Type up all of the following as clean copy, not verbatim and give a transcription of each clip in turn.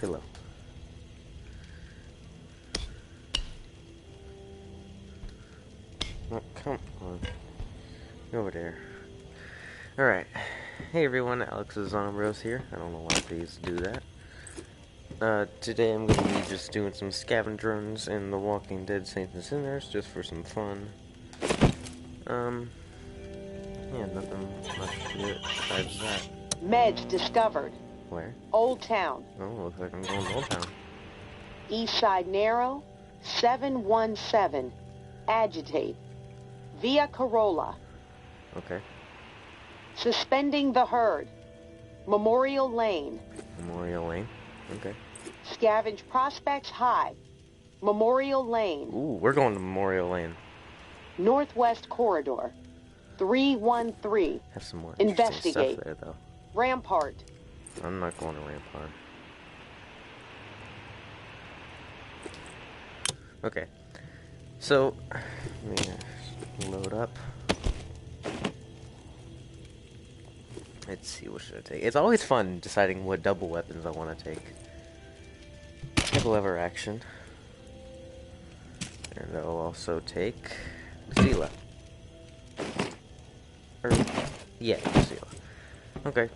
pillow. Oh, come on. Over there. Alright. Hey everyone, Alex is Zombros here. I don't know why these do that. Today I'm going to be just doing some scavenge runs in The Walking Dead Saints and Sinners, just for some fun. Yeah, nothing much to it besides that. Meds discovered. Where? Old Town. Oh, looks like I'm going to Old Town. East Side Narrow, 717. Agitate. Via Corolla. Okay. Suspending the herd. Memorial Lane. Memorial Lane. Okay. Scavenge Prospects High. Memorial Lane. Ooh, we're going to Memorial Lane. Northwest Corridor. 313. Have some more Investigate. interesting stuff there, though. Rampart. I'm not going to Rampart. Okay. So, let me load up. Let's see, what should I take? It's always fun deciding what double weapons I want to take. Lever action. And I'll also take Sela. Yeah, Sela. Okay.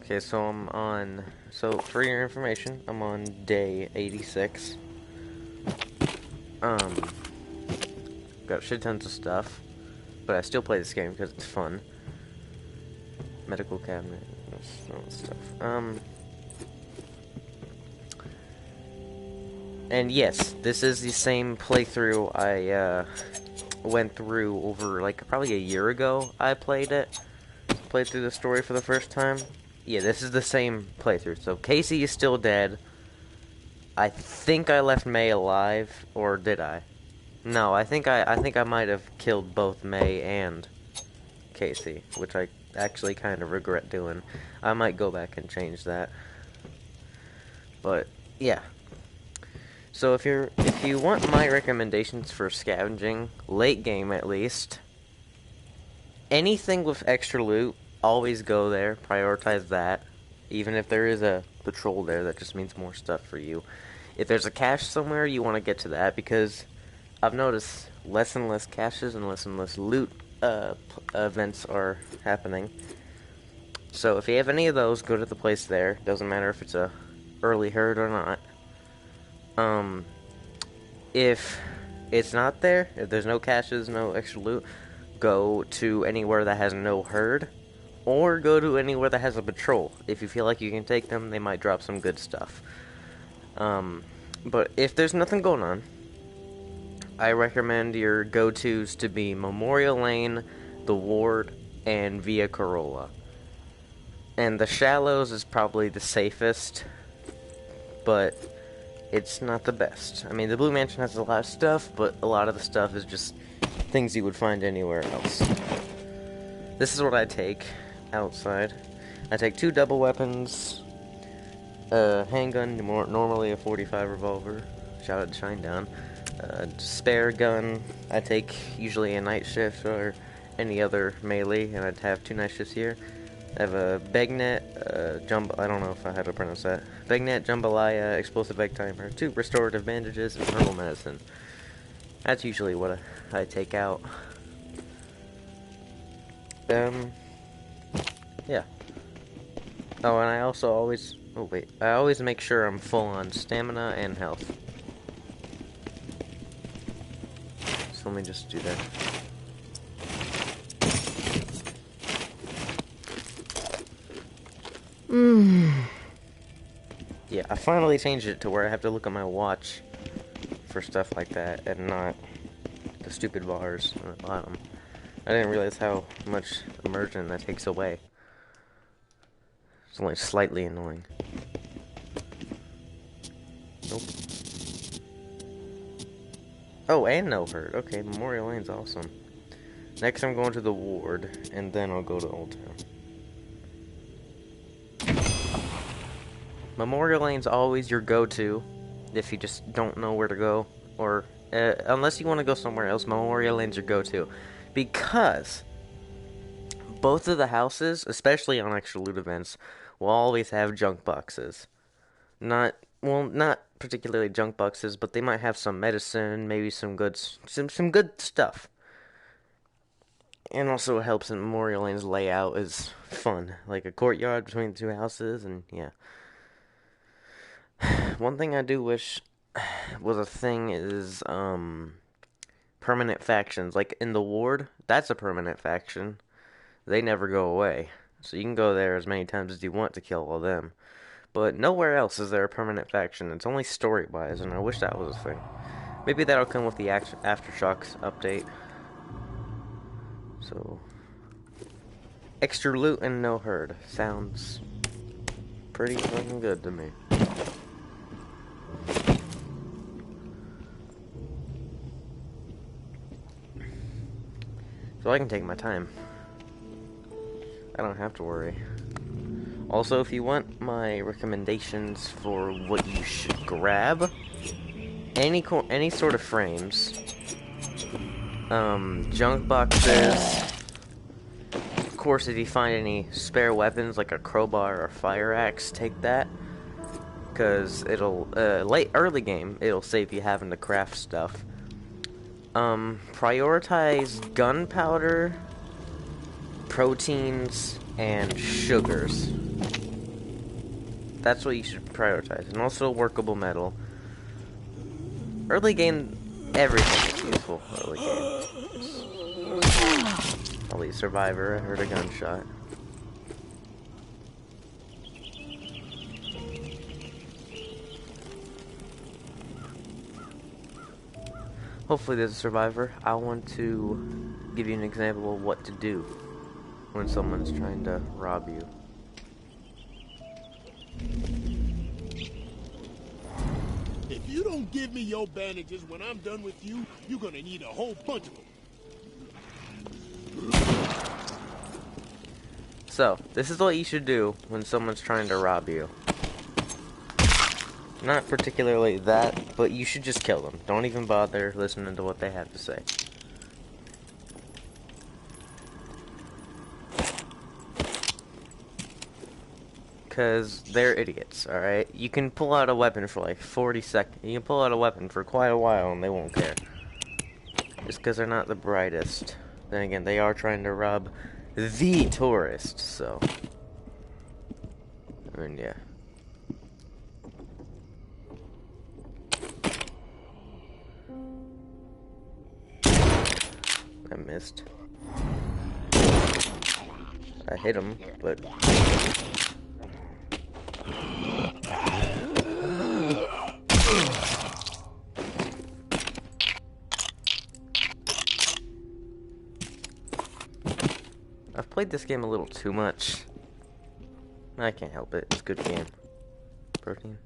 Okay, so I'm on... So, for your information, I'm on day 86. Got shit tons of stuff. But I still play this game because it's fun. Medical cabinet, all that stuff. And yes, this is the same playthrough I went through over like probably a year ago. I played through the story for the first time. Yeah, this is the same playthrough. So Casey is still dead. I think I left May alive, or did I? No, I think I might have killed both May and Casey, which I actually kind of regret doing. I might go back and change that. But yeah. So if you want my recommendations for scavenging, late game at least, anything with extra loot, always go there. Prioritize that. Even if there is a patrol there, that just means more stuff for you. If there's a cache somewhere, you want to get to that, because I've noticed less and less caches and less loot events are happening. So if you have any of those, go to the place there. Doesn't matter if it's a early herd or not. If it's not there, if there's no caches, no extra loot, go to anywhere that has no herd, or go to anywhere that has a patrol. If you feel like you can take them, they might drop some good stuff. But if there's nothing going on, I recommend your go-tos to be Memorial Lane, the Ward, and Via Corolla. And the Shallows is probably the safest, but it's not the best. I mean, the Blue Mansion has a lot of stuff, but a lot of the stuff is just things you would find anywhere else. This is what I take outside. I take 2 double weapons, a handgun, normally a .45 revolver, shout out to Shinedown, spare gun. I take usually a night shift or any other melee, and I'd have 2 night shifts here. I have a Begnet, I don't know if I had to pronounce that. Begnet, Jambalaya, explosive egg timer, 2 restorative bandages, and herbal medicine. That's usually what I take out. Yeah. Oh, and I also always, I always make sure I'm full on stamina and health. So let me just do that. Yeah, I finally changed it to where I have to look at my watch for stuff like that, and not the stupid bars on the bottom. I didn't realize how much immersion that takes away. It's only slightly annoying. Nope. Oh, and no hurt. Okay, Memorial Lane's awesome. Next I'm going to the Ward, and then I'll go to Old Town. Memorial Lane's always your go-to if you just don't know where to go, or unless you want to go somewhere else, Memorial Lane's your go-to, because both of the houses, especially on extra loot events, will always have junk boxes. Not particularly junk boxes, but they might have some medicine, maybe some good stuff. And also it helps in Memorial Lane's layout is fun, like a courtyard between the two houses, and yeah. One thing I do wish was a thing is permanent factions. Like in the ward, that's a permanent faction. They never go away. So you can go there as many times as you want to kill all them. But nowhere else is there a permanent faction. It's only story-wise, and I wish that was a thing. Maybe that'll come with the Aftershocks update. So, extra loot and no herd. Sounds pretty fucking good to me. So I can take my time. I don't have to worry. Also, if you want my recommendations for what you should grab, any sort of frames, junk boxes. Of course, if you find any spare weapons like a crowbar or fire axe, take that, because it'll early game it'll save you having to craft stuff. Prioritize gunpowder, proteins, and sugars. That's what you should prioritize, and also workable metal. Early game, everything is useful. Early game. Elite survivor. I heard a gunshot. Hopefully there's a survivor. I want to give you an example of what to do when someone's trying to rob you. If you don't give me your bandages when I'm done with you, you're gonna need a whole bunch of them. So, this is what you should do when someone's trying to rob you. Not particularly that, but you should just kill them. Don't even bother listening to what they have to say. Because they're idiots, alright? You can pull out a weapon for like 40 seconds. You can pull out a weapon for quite a while and they won't care. Just because they're not the brightest. Then again, they are trying to rob the tourist, so. I mean, yeah. I missed. I hit him, but... I've played this game a little too much. I can't help it. It's a good game. Protein.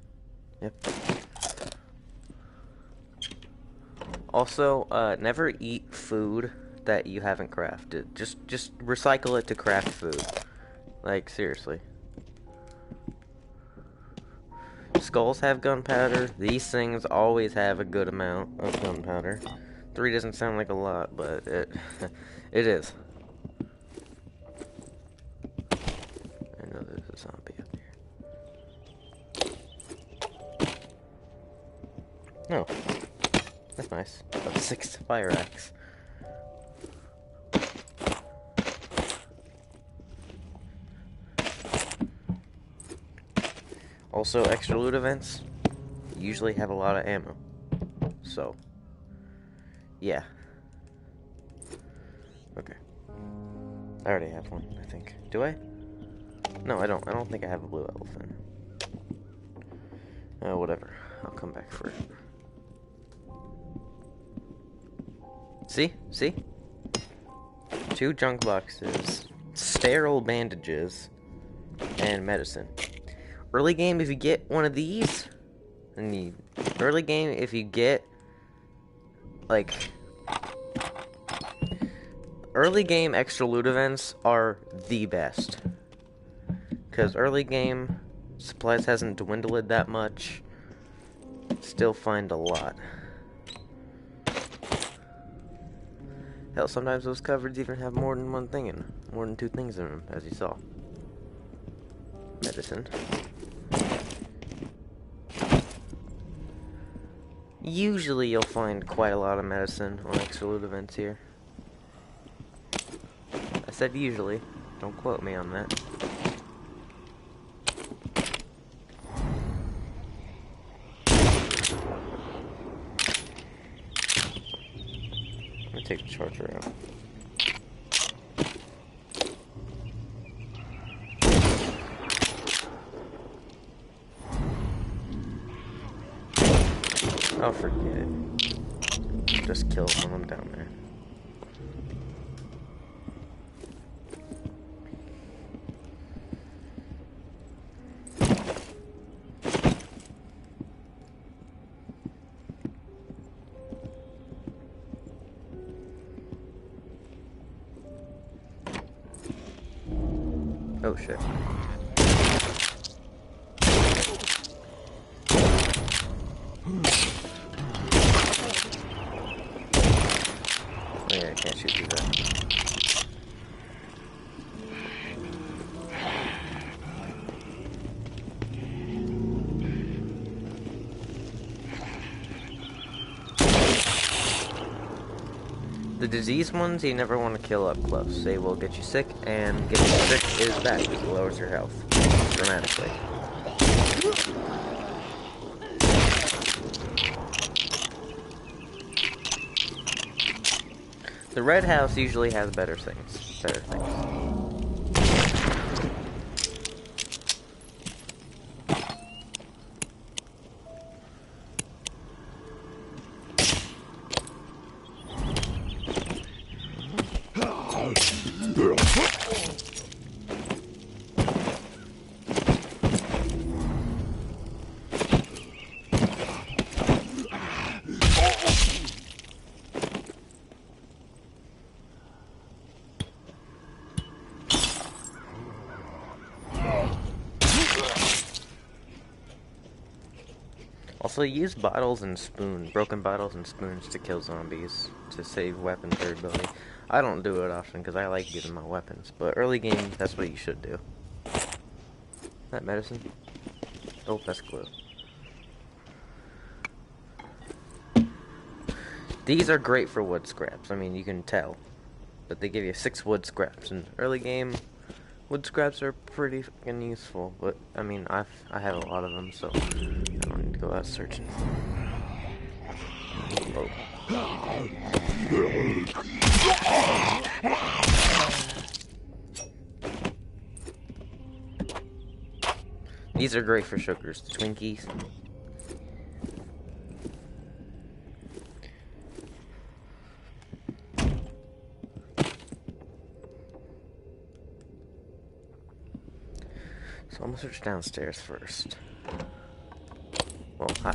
Yep. Also, never eat food that you haven't crafted. Just recycle it to craft food. Like, seriously. Skulls have gunpowder. These things always have a good amount of gunpowder. 3 doesn't sound like a lot, but it it is. I know there's a zombie up here. No. That's nice. About 6 fire axe. Also, extra loot events usually have a lot of ammo. So, yeah. Okay. I already have one, I think. Do I? No, I don't. I don't think I have a blue elephant. Whatever. I'll come back for it. See? See? 2 junk boxes, sterile bandages, and medicine. Early game, if you get one of these, early game, if you get, like, early game extra loot events are the best. Because early game, supplies hasn't dwindled that much. Still find a lot. Hell, sometimes those cupboards even have more than one thing in them. More than two things in them, as you saw. Medicine. Usually you'll find quite a lot of medicine on extra loot events here. I said usually. Don't quote me on that. I'm gonna take the charger out. Oh, forget it. Just kill when I'm down there. Oh shit. Oh yeah, I can't shoot through that. The disease ones you never want to kill up close. They will get you sick, and getting sick is bad because it lowers your health dramatically. The red house usually has better things. Also, use bottles and broken bottles and spoons to kill zombies, to save weapon durability. I don't do it often because I like getting my weapons, but early game, that's what you should do. That medicine? Oh, that's glue. These are great for wood scraps, I mean, you can tell. But they give you 6 wood scraps. In early game, wood scraps are pretty fucking useful, but I mean, I have a lot of them, so I don't need to go out searching for them. Oh. These are great for sugars, the Twinkies. So I'm gonna search downstairs first. Well, hi.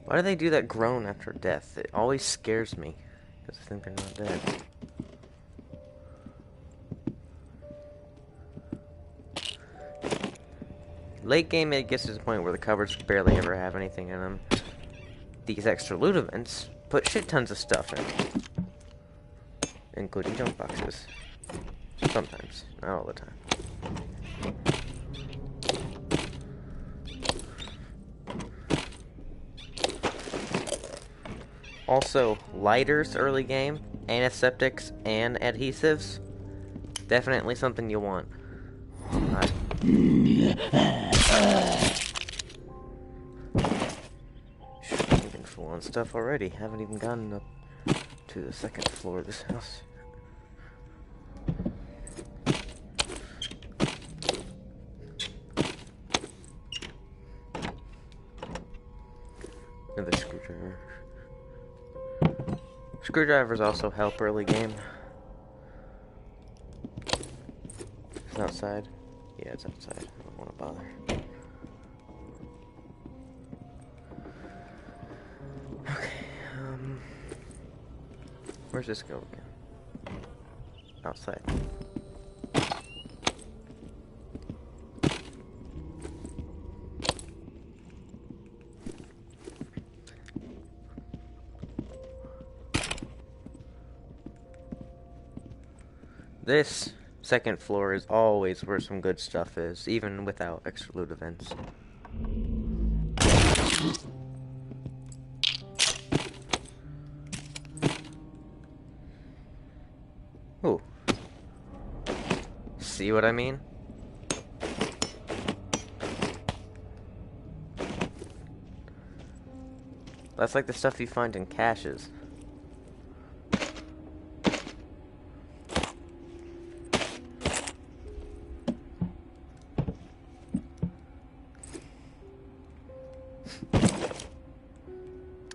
Why do they do that groan after death? It always scares me, because I think they're not dead. Late game, it gets to the point where the cupboards barely ever have anything in them. These extra loot events put shit tons of stuff in, including junk boxes. Sometimes, not all the time. Also, lighters early game, antiseptics, and adhesives. Definitely something you want. I've been full on stuff already. Haven't even gotten up to the second floor of this house. Another screwdriver. Screwdrivers also help early game. It's outside. Yeah, it's outside. I don't want to bother. Okay, where's this go again? Outside. This second floor is always where some good stuff is, even without extra loot events. Ooh. See what I mean? That's like the stuff you find in caches.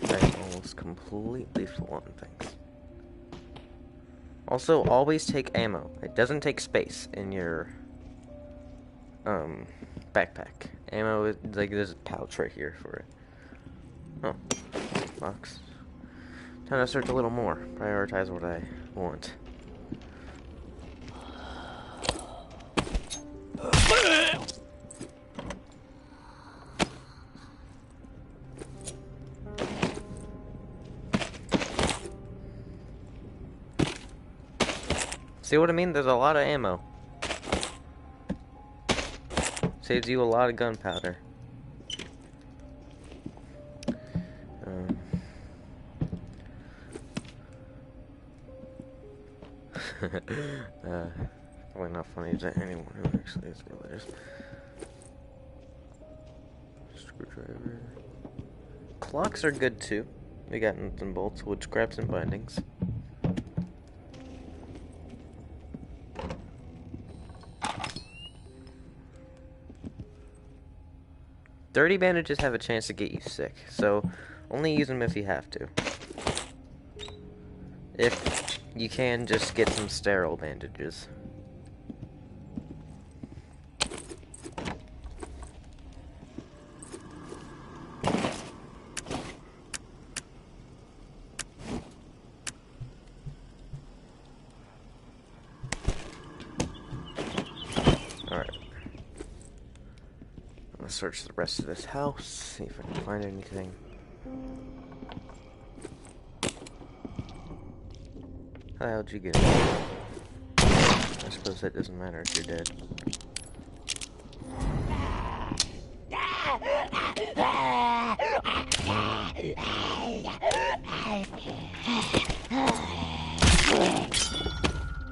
I'm almost completely full on things. Also, always take ammo. It doesn't take space in your backpack. Ammo is like there's a pouch right here for it. Oh, box. Time to search a little more. Prioritize what I want. See what I mean? There's a lot of ammo. Saves you a lot of gunpowder. Probably not funny to anyone who actually is hilarious. Screwdriver. Clocks are good too. We got nuts and bolts, wood scraps, and bindings. Dirty bandages have a chance to get you sick, so only use them if you have to. If you can, just get some sterile bandages. Alright. Let's search the rest of this house, see if I can find anything. How the hell did you get in? I suppose that doesn't matter if you're dead.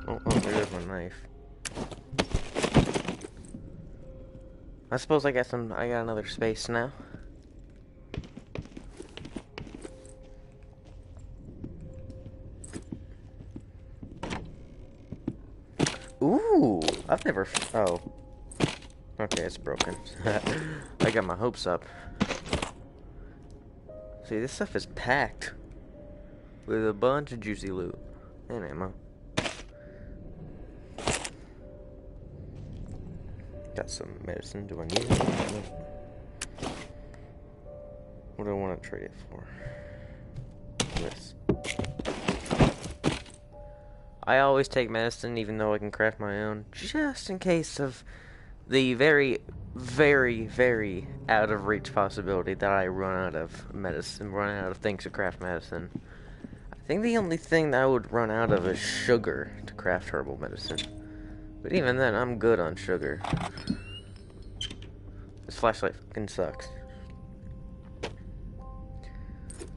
Oh, there's my knife. I suppose I got another space now. Ooh, I've never. Oh, okay, it's broken. I got my hopes up. See, this stuff is packed with a bunch of juicy loot and ammo. Got some medicine. Do I need it? What do I want to trade it for? This. I always take medicine, even though I can craft my own, just in case of the very, very, very out of reach possibility that I run out of medicine, run out of things to craft medicine. I think the only thing that I would run out of is sugar to craft herbal medicine. But even then, I'm good on sugar. This flashlight fucking sucks.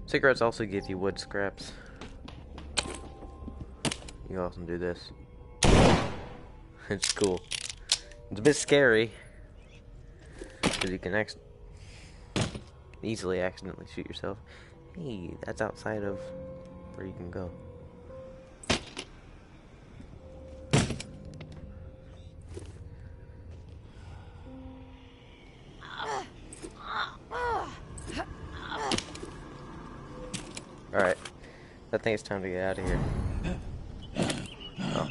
Cigarettes also give you wood scraps. You can also do this. It's cool. It's a bit scary, because you can easily accidentally shoot yourself. Hey, that's outside of where you can go. Alright. I think it's time to get out of here. Oh.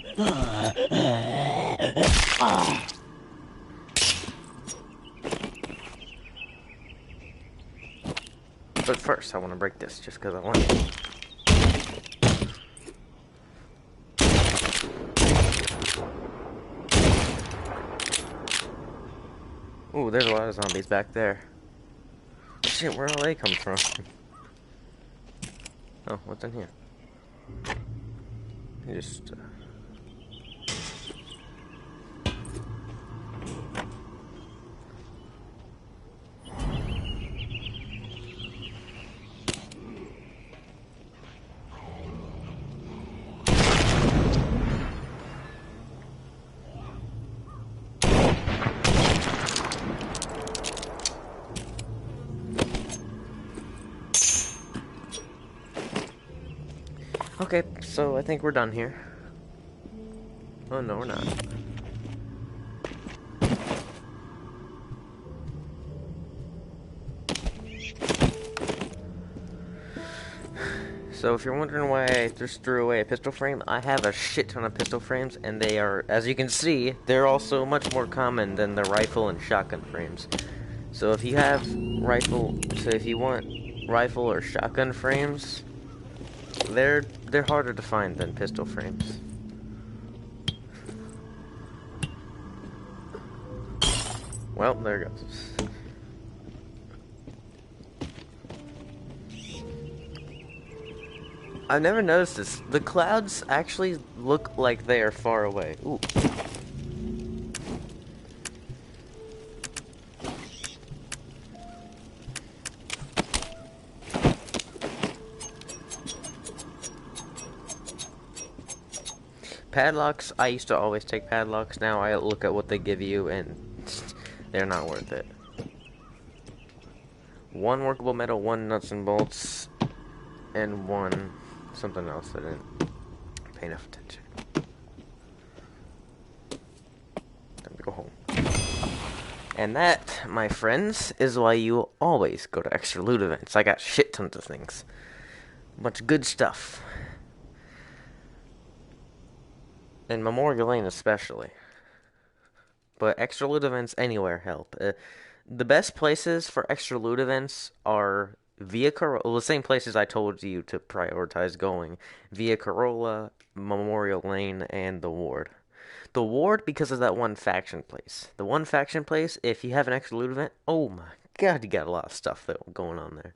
But first, I want to break this just because I want to. Ooh, there's a lot of zombies back there. Shit, where all they come from? Oh, what's in here? You just Okay, so I think we're done here. Oh, no, we're not. So if you're wondering why I just threw away a pistol frame, I have a shit ton of pistol frames, and they are, as you can see, they're also much more common than the rifle and shotgun frames. So if you have if you want rifle or shotgun frames, they're harder to find than pistol frames. Well, there it goes. I've never noticed this. The clouds actually look like they are far away. Ooh. Padlocks, I used to always take padlocks. Now I look at what they give you and they're not worth it. One workable metal, one nuts and bolts, and one something else I didn't pay enough attention. Time to go home. And that, my friends, is why you always go to extra loot events. I got shit tons of things. A bunch of good stuff. And Memorial Lane especially. But extra loot events anywhere help. The best places for extra loot events are Via Corolla, the same places I told you to prioritize going. Via Corolla, Memorial Lane, and the Ward. The Ward because of that one faction place. The one faction place, if you have an extra loot event, oh my god, you got a lot of stuff going on there.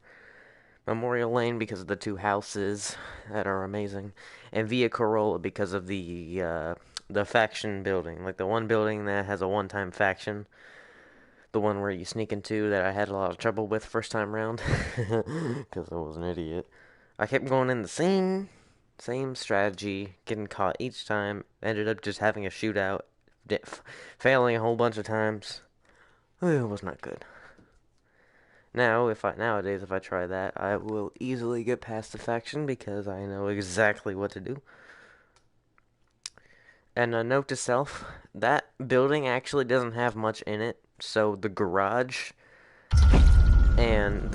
Memorial Lane because of the two houses that are amazing, and Via Corolla because of the faction building, like the one building that has a one-time faction, the one where you sneak into that I had a lot of trouble with first time round, because I was an idiot. I kept going in the same strategy, getting caught each time, ended up just having a shootout, failing a whole bunch of times. It was not good. Nowadays, if I try that, I will easily get past the faction because I know exactly what to do. And a note to self, that building actually doesn't have much in it, so the garage and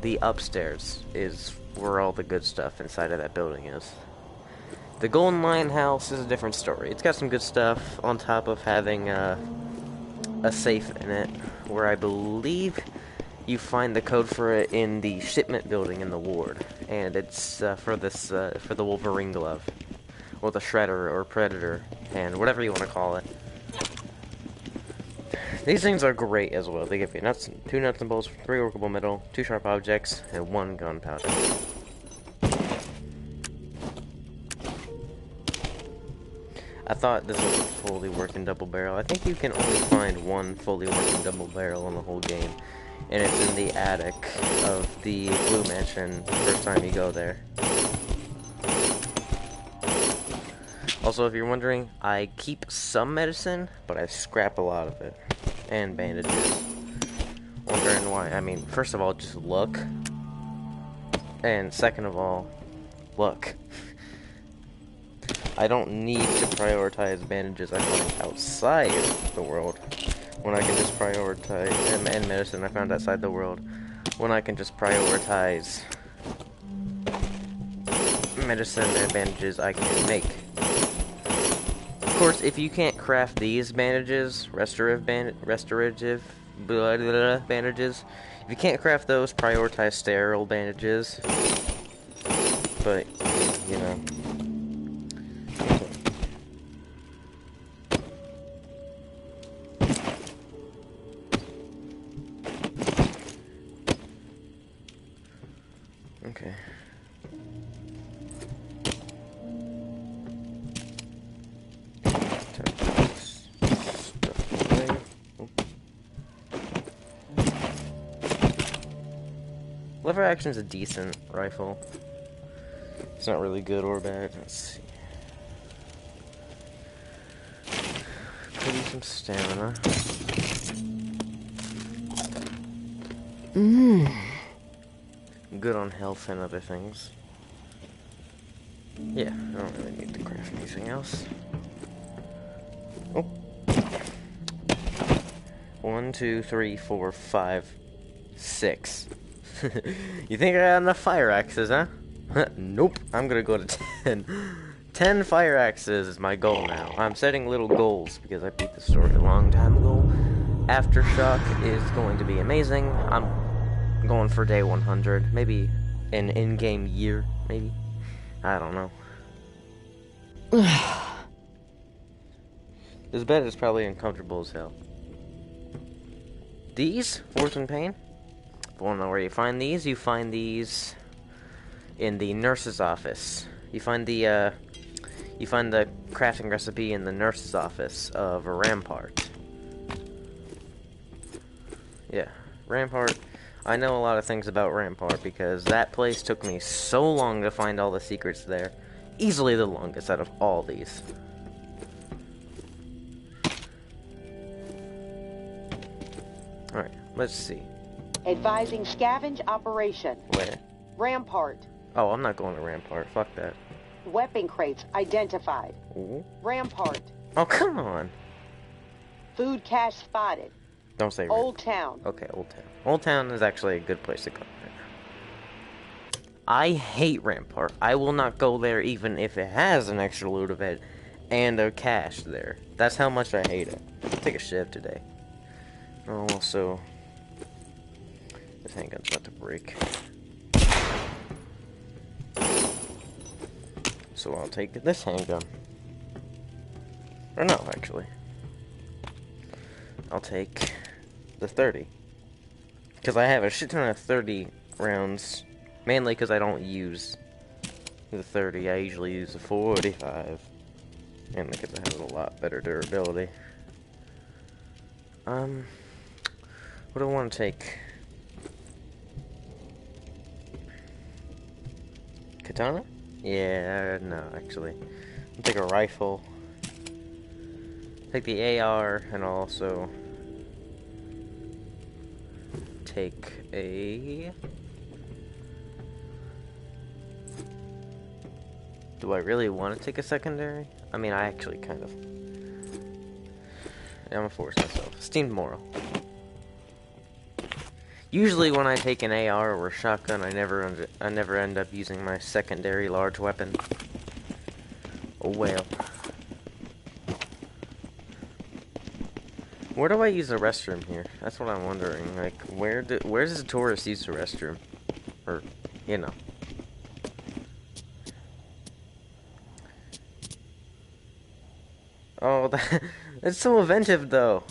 the upstairs is where all the good stuff inside of that building is. The Golden Lion House is a different story. It's got some good stuff on top of having a safe in it, where I believe you find the code for it in the shipment building in the Ward, and it's for the Wolverine glove, or the Shredder or Predator hand, whatever you want to call it. These things are great as well. They give you two nuts and bolts, 3 workable metal, 2 sharp objects, and 1 gunpowder. I thought this was a fully working double barrel. I think you can only find one fully working double barrel in the whole game. And it's in the attic of the Blue Mansion the first time you go there. Also, if you're wondering, I keep some medicine, but I scrap a lot of it. And bandages. Wondering why? I mean, first of all, just look. And second of all, look. I don't need to prioritize bandages I find outside the world. When I can just prioritize, and medicine I found outside the world, when I can just prioritize medicine and bandages I can make. Of course, if you can't craft these bandages, restorative bandages, if you can't craft those, prioritize sterile bandages. But, you know. Okay. Lever action's a decent rifle. It's not really good or bad. Let's see. Could use some stamina. Good on health and other things. Yeah, I don't really need to craft anything else. Oh. 1, 2, 3, 4, 5, 6. You think I got enough fire axes, huh? Nope. I'm gonna go to 10. 10 fire axes is my goal now. I'm setting little goals because I beat the story a long time ago. Aftershock is going to be amazing. I'm going for day 100. Maybe an in-game year, maybe. I don't know. This bed is probably uncomfortable as hell. These, Force and Pain. If you want to know where you find these in the nurse's office. You find the crafting recipe in the nurse's office of Rampart. Yeah, Rampart. I know a lot of things about Rampart because that place took me so long to find all the secrets there. Easily the longest out of all these. Alright, let's see. Advising scavenge operation. Where? Rampart. Oh, I'm not going to Rampart. Fuck that. Weapon crates identified. Ooh. Rampart. Oh, come on. Food cache spotted. Don't say Old Town. Okay, Old Town. Old Town is actually a good place to go. I hate Rampart. I will not go there even if it has an extra loot event and a cache there. That's how much I hate it. I'll take a shiv today. Oh, also, this handgun's about to break. So I'll take this handgun. Or no, actually. I'll take the 30. Because I have a shit ton of 30 rounds. Mainly because I don't use the 30. I usually use the 45. Mainly because it has a lot better durability. What do I want to take? Katana? Yeah, no, actually. I'll take a rifle. Take the AR, and I'll also take a... Do I really want to take a secondary? I mean, I actually kind of... I'm gonna force myself. Steamed Moral. Usually when I take an AR or a shotgun, I never end up using my secondary large weapon. Oh well. Where do I use the restroom here? That's what I'm wondering. Like, where does a tourist use the restroom? Or, you know. Oh, it's so inventive, though.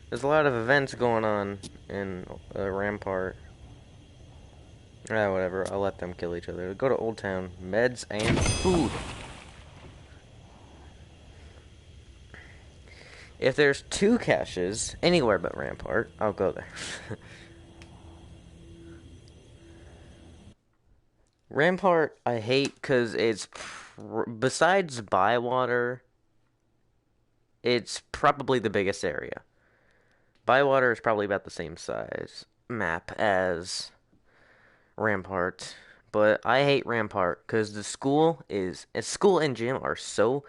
There's a lot of events going on in Rampart. Ah, whatever. I'll let them kill each other. Go to Old Town. Meds and food. If there's 2 caches anywhere but Rampart, I'll go there. Rampart, I hate because it's... besides Bywater, it's probably the biggest area. Bywater is probably about the same size map as Rampart, but I hate Rampart because the school and gym are so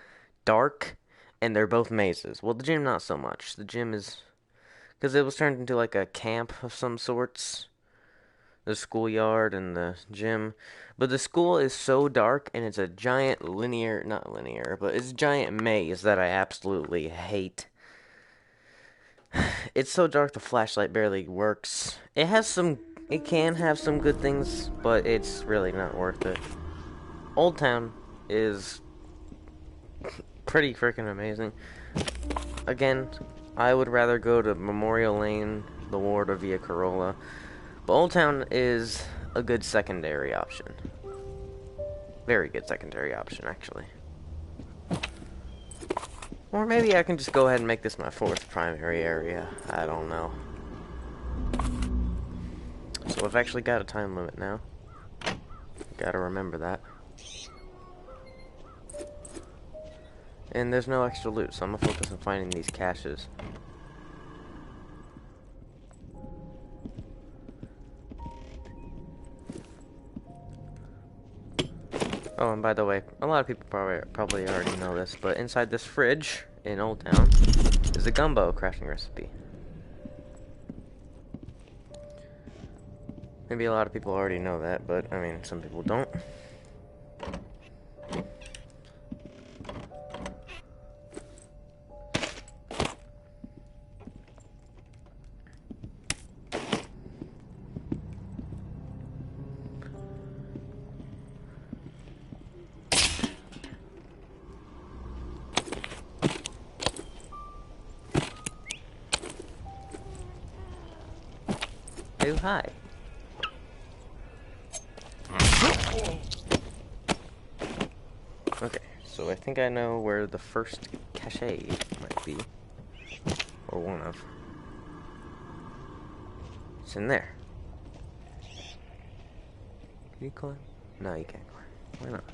dark, and they're both mazes. Well, the gym not so much. The gym is because it was turned into like a camp of some sorts. The schoolyard and the gym, but the school is so dark, and it's a giant not linear, but it's a giant maze that I absolutely hate. It's so dark the flashlight barely works. It can have some good things, but it's really not worth it. Old Town is pretty freaking amazing. Again, I would rather go to Memorial Lane, the Ward, or Via Corolla. But Old Town is a good secondary option. Very good secondary option, actually. Or maybe I can just go ahead and make this my 4th primary area. I don't know. So I've actually got a time limit now. Gotta remember that. And there's no extra loot, so I'm gonna focus on finding these caches. Oh, and by the way, a lot of people probably already know this, but inside this fridge in Old Town is a gumbo crafting recipe. Maybe a lot of people already know that, but I mean, some people don't. Oh, hi. Okay, so I think I know where the first cache might be. Or one of. It's in there. Can you climb? No, you can't climb. Why not?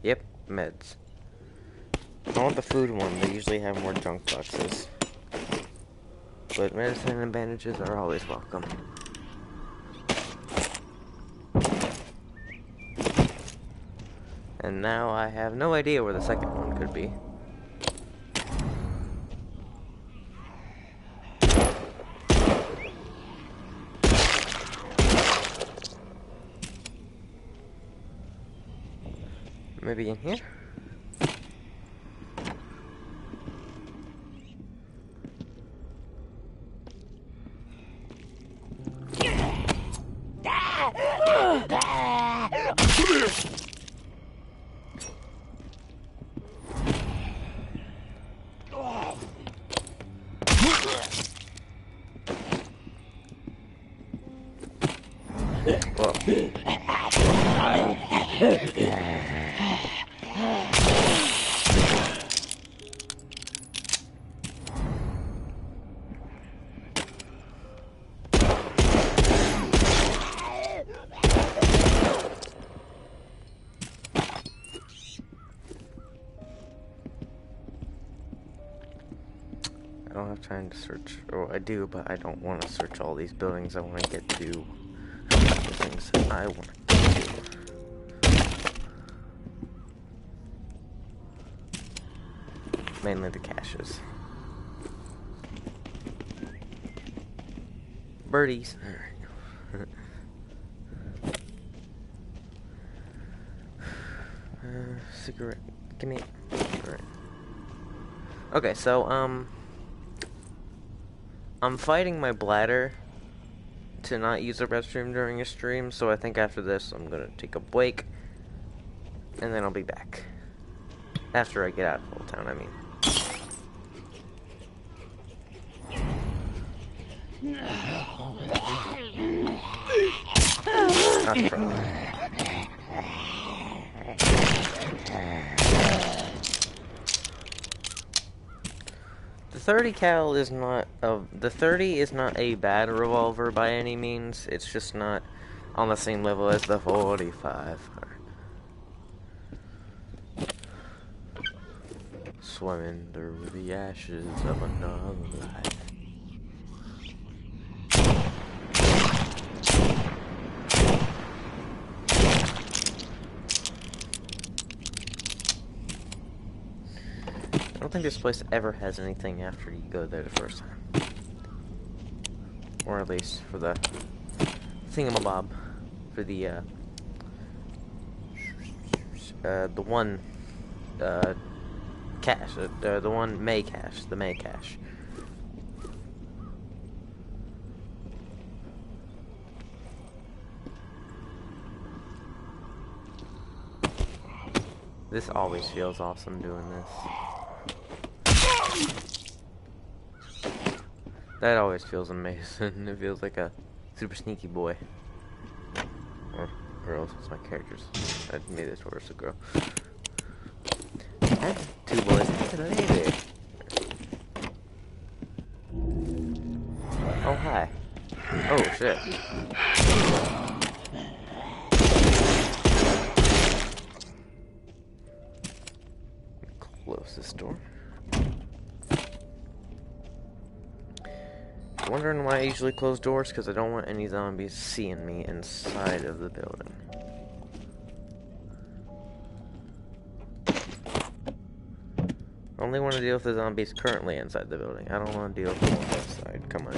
Yep, meds. I want the food one. They usually have more junk boxes. But medicine and bandages are always welcome. And now I have no idea where the second one could be. Maybe in here? I don't have time to search. Oh, I do, but I don't want to search all these buildings. I want to get to the things that I want to get to. Mainly the caches. Birdies. Alright. Cigarette. Give me a cigarette. Okay, so, I'm fighting my bladder to not use the restroom during a stream, so I think after this I'm gonna take a break, and then I'll be back. After I get out of Old Town, I mean. Not the problem. The 30 cal is not the 30 is not a bad revolver by any means. It's just not on the same level as the 45. Swimming through the ashes of another life. I don't think this place ever has anything after you go there the first time. Or at least for the thingamabob. For the, one, cache. The one May cache. The May cache. This always feels awesome doing this. That always feels amazing. It feels like a super sneaky boy. Or girl, it's my characters. I made this horse a girl. And 2 boys and a lady. Oh, hi. Oh, shit. Close this door. Wondering why I usually close doors, because I don't want any zombies seeing me inside of the building. Only want to deal with the zombies currently inside the building. I don't want to deal with the ones outside. Come on.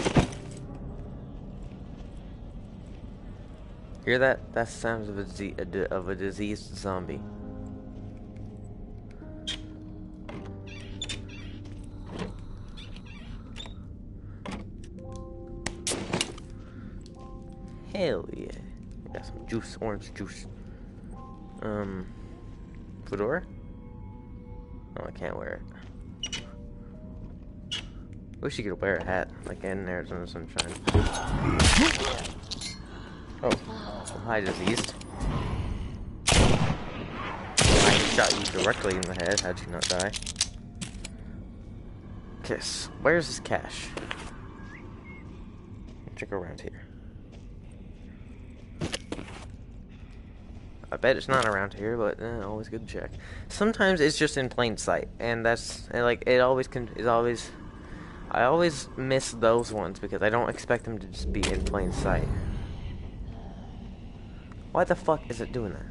Hear that? That's the sounds of a diseased zombie. Hell yeah. Got some juice, orange juice. Fedora? Oh, I can't wear it. Wish you could wear a hat, like in Arizona sunshine. Oh, well, hi, diseased. I shot you directly in the head. How'd you not die? Kiss. Where's this cache? Check around here. I bet it's not around here, but always good to check. Sometimes it's just in plain sight, and that's like it always is always. I always miss those ones because I don't expect them to just be in plain sight. Why the fuck is it doing that?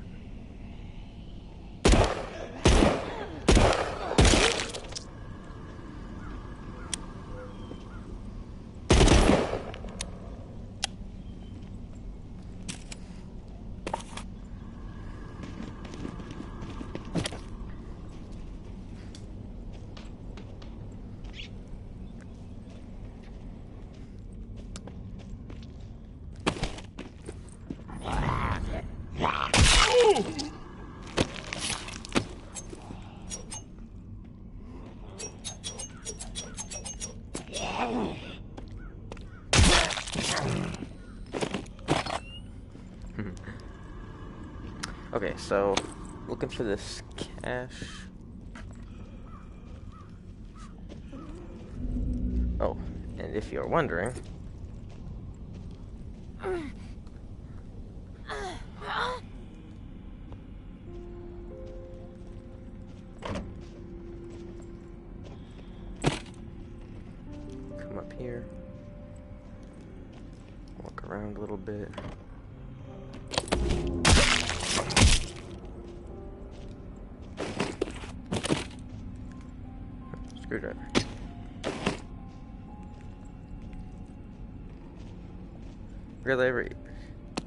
Okay, so looking for this cache. Oh, and if you're wondering, come up here, walk around a little bit. Screwdriver.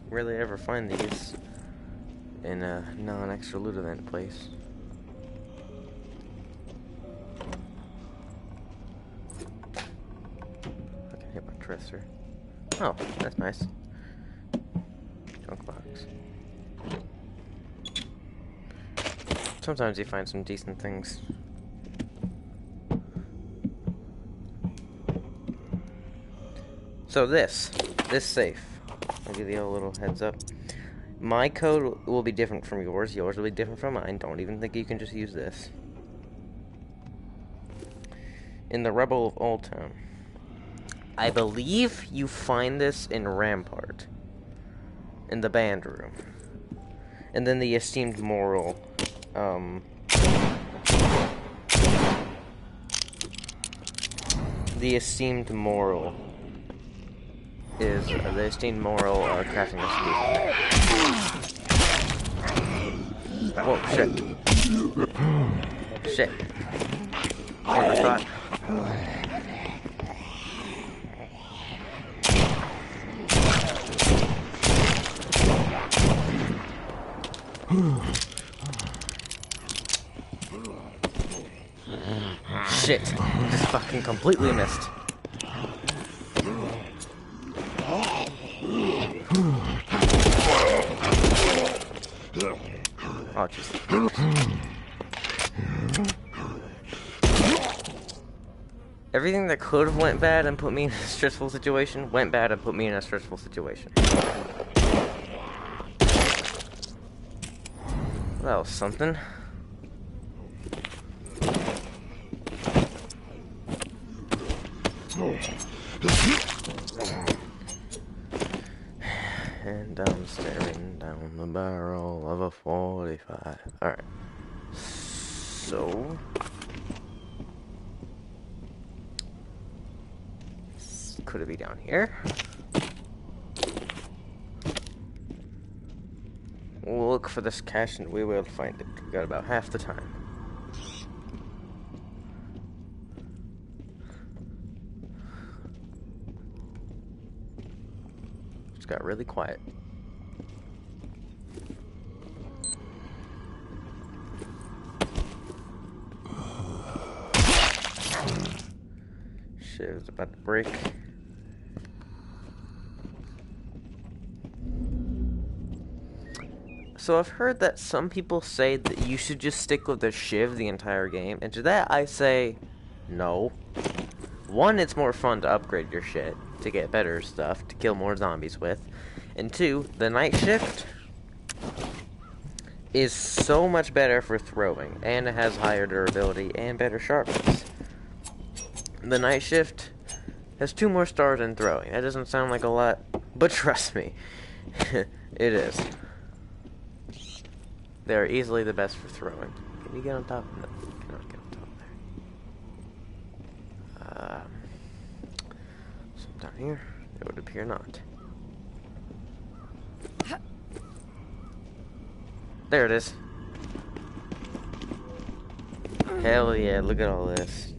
Rarely ever find these in a non-extra loot event place. I can hit my dresser. Oh, that's nice. Junk box. Sometimes you find some decent things. So this safe, I'll give you a little heads up. My code will be different from yours. Yours will be different from mine. Don't even think you can just use this. In the Rebel of Old Town. I believe you find this in Rampart. In the band room. And then the Esteemed Moral, the Esteemed Moral is the Esteemed Moral crafting recipe. Whoa, shit. Shit. Overshot. Shit. Just fucking completely missed. Oh, jeez. Everything that could have went bad and put me in a stressful situation went bad and put me in a stressful situation. That was something. And I'm staring down the barrel of a 45. Alright. So... Could it be down here? We'll look for this cache and we will find it. We got about half the time. Just got really quiet. Shit, it's about to break. So I've heard that some people say that you should just stick with the shiv the entire game, and to that I say, no. One, it's more fun to upgrade your shit, to get better stuff, to kill more zombies with. And two, the night shift is so much better for throwing, and it has higher durability and better sharpness. The night shift has 2 more stars in throwing. That doesn't sound like a lot, but trust me, it is. They're easily the best for throwing. Can you get on top? No, you cannot get on top there. Some down here? It would appear not. There it is. Hell yeah, look at all this.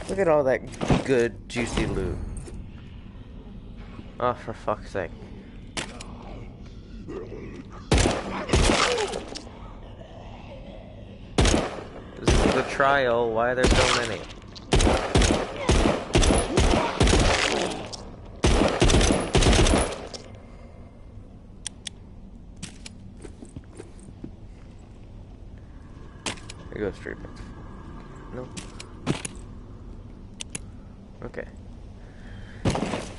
Look at all that good, juicy loot. Oh, for fuck's sake. This is a trial. Why are there so many? Here goes straight back. No. Okay.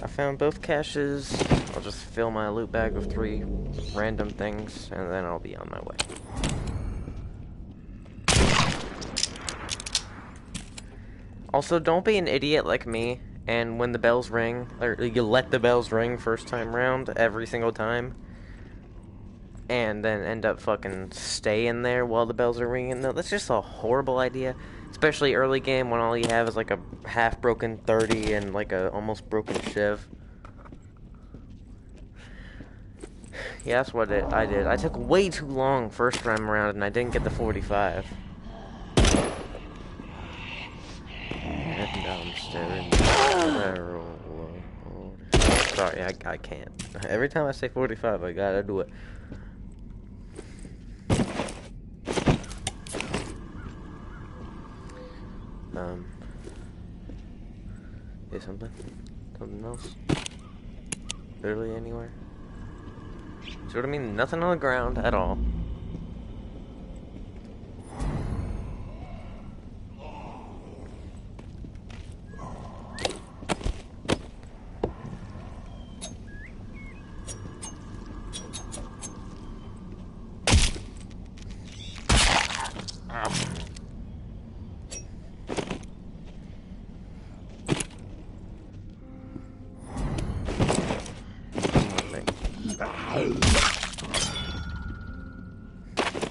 I found both caches. I'll just fill my loot bag with 3 random things, and then I'll be on my way. Also, don't be an idiot like me, and when the bells ring, or you let the bells ring first time round, every single time, and then end up fucking staying there while the bells are ringing. No, that's just a horrible idea. Especially early game when all you have is like a half broken 30 and like a almost broken shiv. Yeah, that's what I did. I took way too long first time around and I didn't get the 45. And I'm staring at the barrel. Sorry, I can't. Every time I say 45, I gotta do it. Is something else? Literally anywhere? See what I mean? Nothing on the ground at all.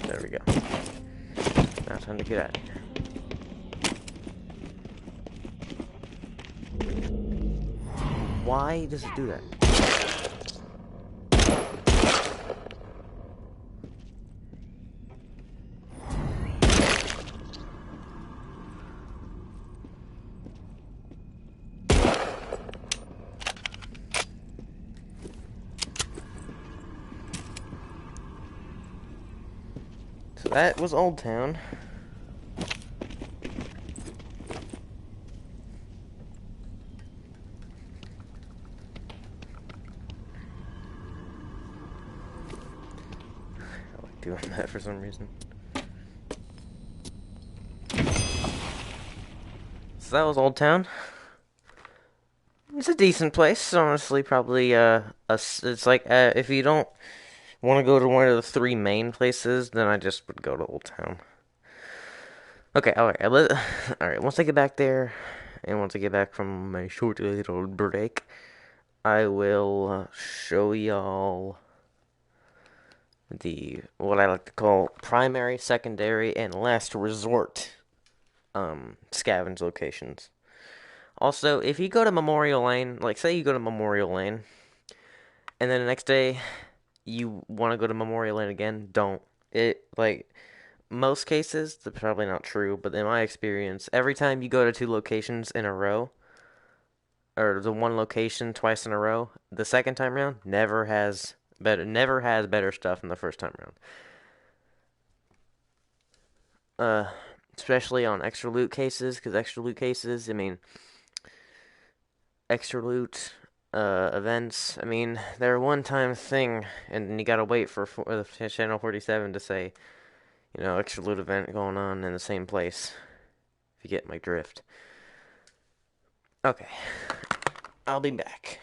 There we go. Now time to get out of here. Why does it do that? So that was Old Town. I like doing that for some reason. So that was Old Town. It's a decent place, honestly. Probably, it's like, if you don't want to go to one of the 3 main places, then I just would go to Old Town. Okay, alright, once I get back there, and once I get back from my short little break, I will show y'all the what I like to call primary, secondary, and last resort scavenge locations. Also, if you go to Memorial Lane, like say you go to Memorial Lane, and then the next day you want to go to Memorial Lane again, don't. It like most cases, that's probably not true, but in my experience, every time you go to two locations in a row, or the one location twice in a row, the second time round never has better stuff than the first time round. Uh, Especially on extra loot cases, because extra loot cases, I mean, extra loot events. I mean, they're a one-time thing, and you gotta wait for Channel 47 to say, extra loot event going on in the same place. If you get my drift. Okay, I'll be back.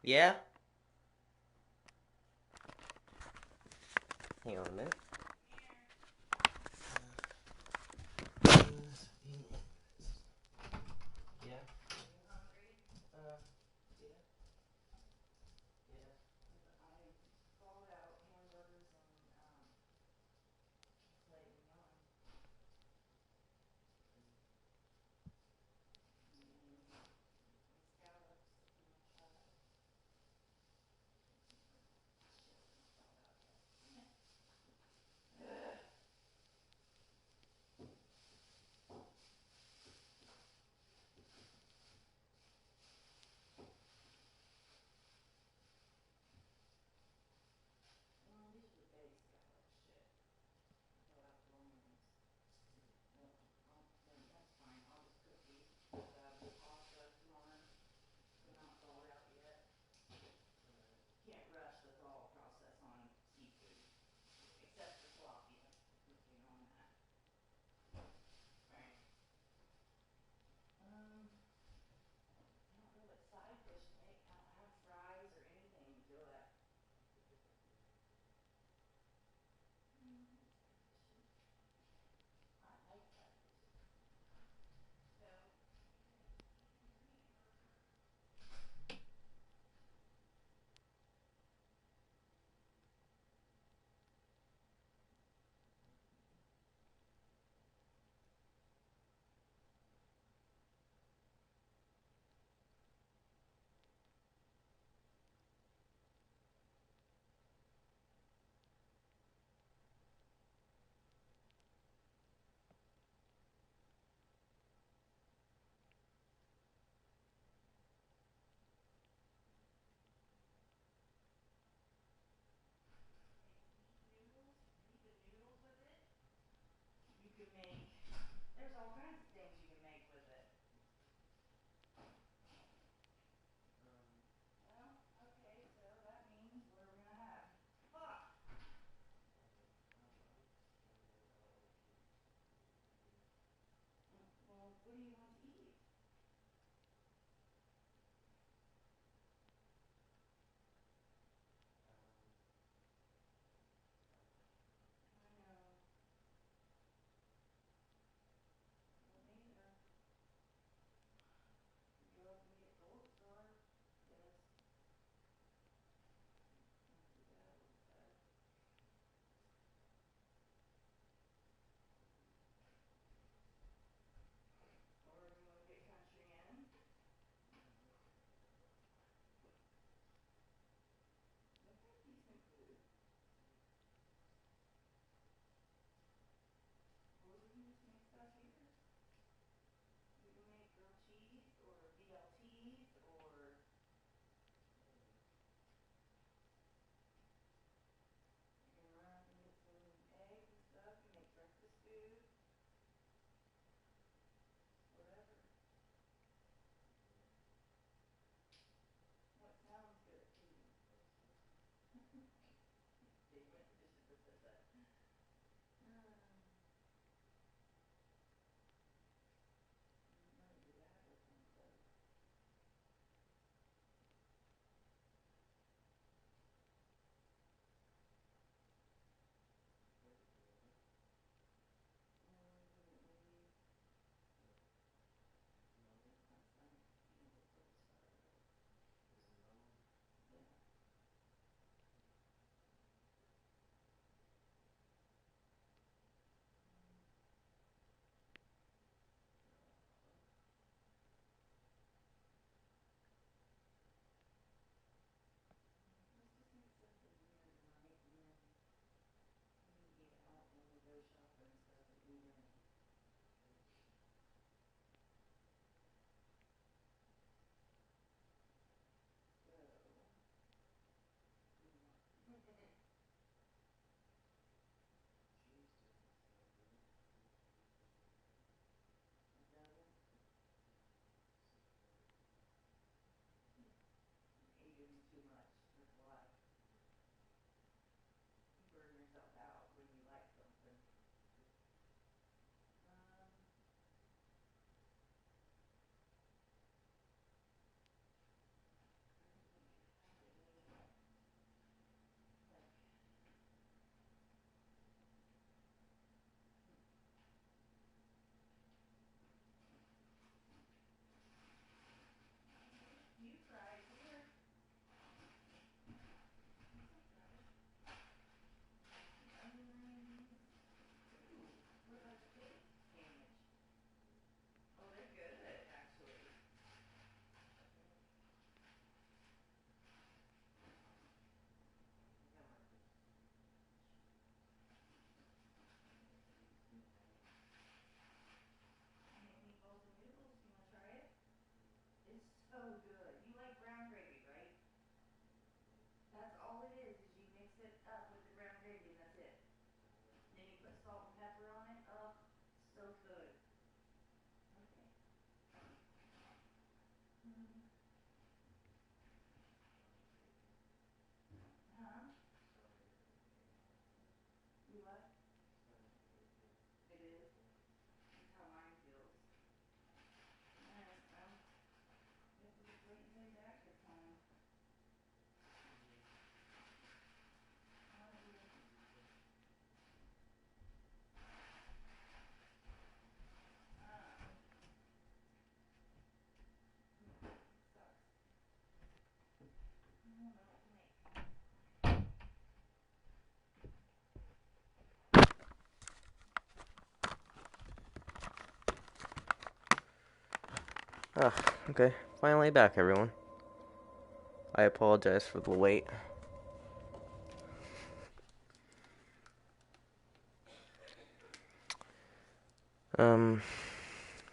Yeah? Hang on a minute. Yeah. Ah, okay. Finally back, everyone. I apologize for the wait.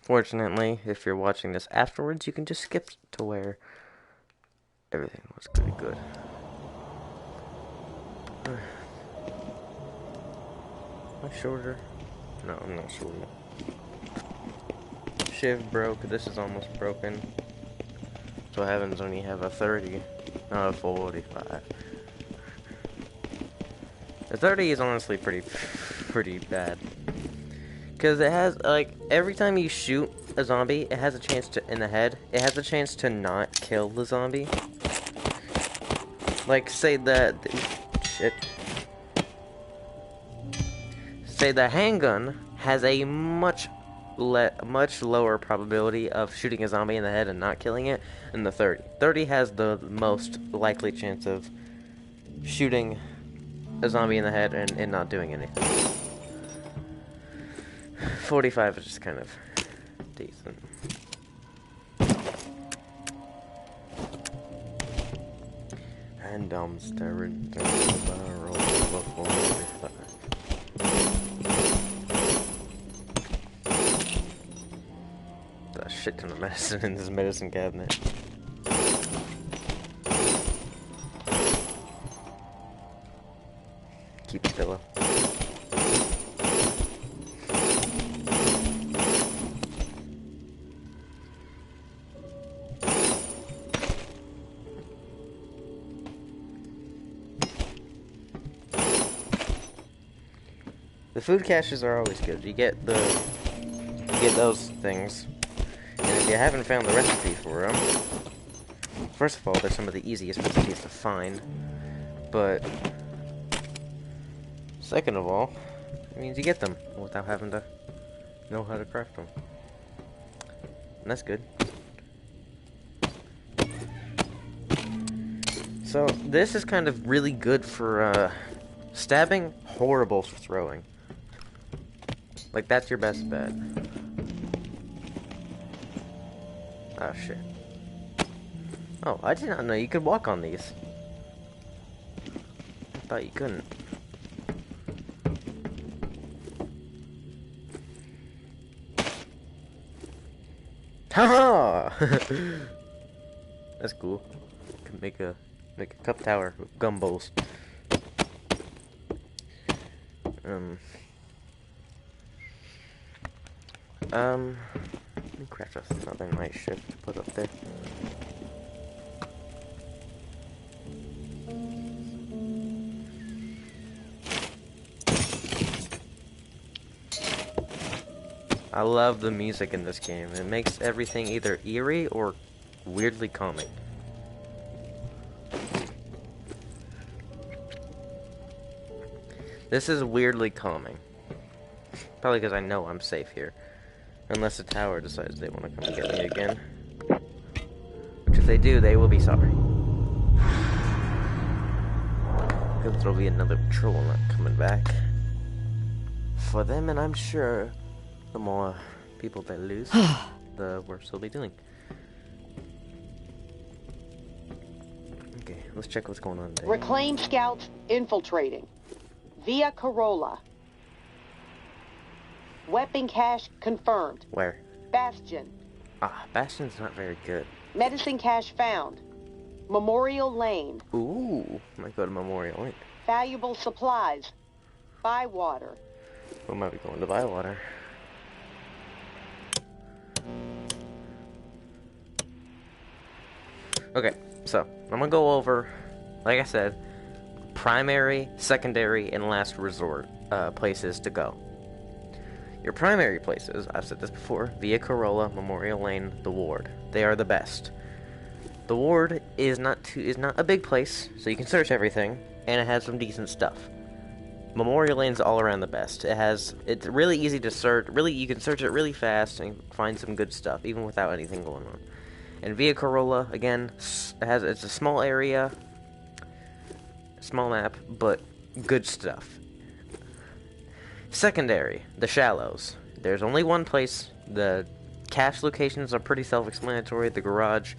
Fortunately, if you're watching this afterwards, you can just skip to where everything was pretty good. Am I shorter? No, I'm not shorter. Shiv broke. This is almost broken. So what happens when you have a 30, not a 45. The 30 is honestly pretty bad. Because it has, like, every time you shoot a zombie, it has a chance to, in the head, it has a chance to not kill the zombie. Like, say that, shit. Say the handgun has a much lower probability of shooting a zombie in the head and not killing it than the 30. 30 has the most likely chance of shooting a zombie in the head and not doing anything. 45 is just kind of decent. And I'm staring down the barrel of a 45. There's a shit ton of medicine in this medicine cabinet. Keep the pillow. The food caches are always good. You get those things, and if you haven't found the recipe for them, first of all, they're some of the easiest recipes to find. But second of all, it means you get them without having to know how to craft them, and that's good. So this is kind of really good for stabbing, horrible for throwing. Like, that's your best bet. Oh, shit. Oh, I did not know you could walk on these. I thought you couldn't. Ha-ha! That's cool. Can make a cup tower with gumbos. Let me craft us another night shift to put up there. I love the music in this game. It makes everything either eerie or weirdly calming. This is weirdly calming. Probably because I know I'm safe here. Unless the tower decides they want to come and get me again. Which if they do, they will be sorry. Because there'll be another patrol not coming back. For them, and I'm sure the more people they lose, the worse they'll be doing. Okay, let's check what's going on there. Reclaim scouts infiltrating. Via Corolla. Weapon cache confirmed. Where? Bastion. Ah, Bastion's not very good. Medicine cache found. Memorial Lane. Ooh, might go to Memorial Lane. Valuable supplies. Bywater. We might be going to Bywater. Okay, so I'm gonna go over, like I said, primary, secondary, and last resort places to go. Your primary places, I've said this before, Via Corolla, Memorial Lane, the Ward. They are the best. The Ward is not a big place, so you can search everything, and it has some decent stuff. Memorial Lane's all around the best. It's really easy to search. Really, you can search it really fast and find some good stuff, even without anything going on. And Via Corolla, again, it's a small area, small map, but good stuff. Secondary, the Shallows. There's only one place. The cache locations are pretty self-explanatory. The garage,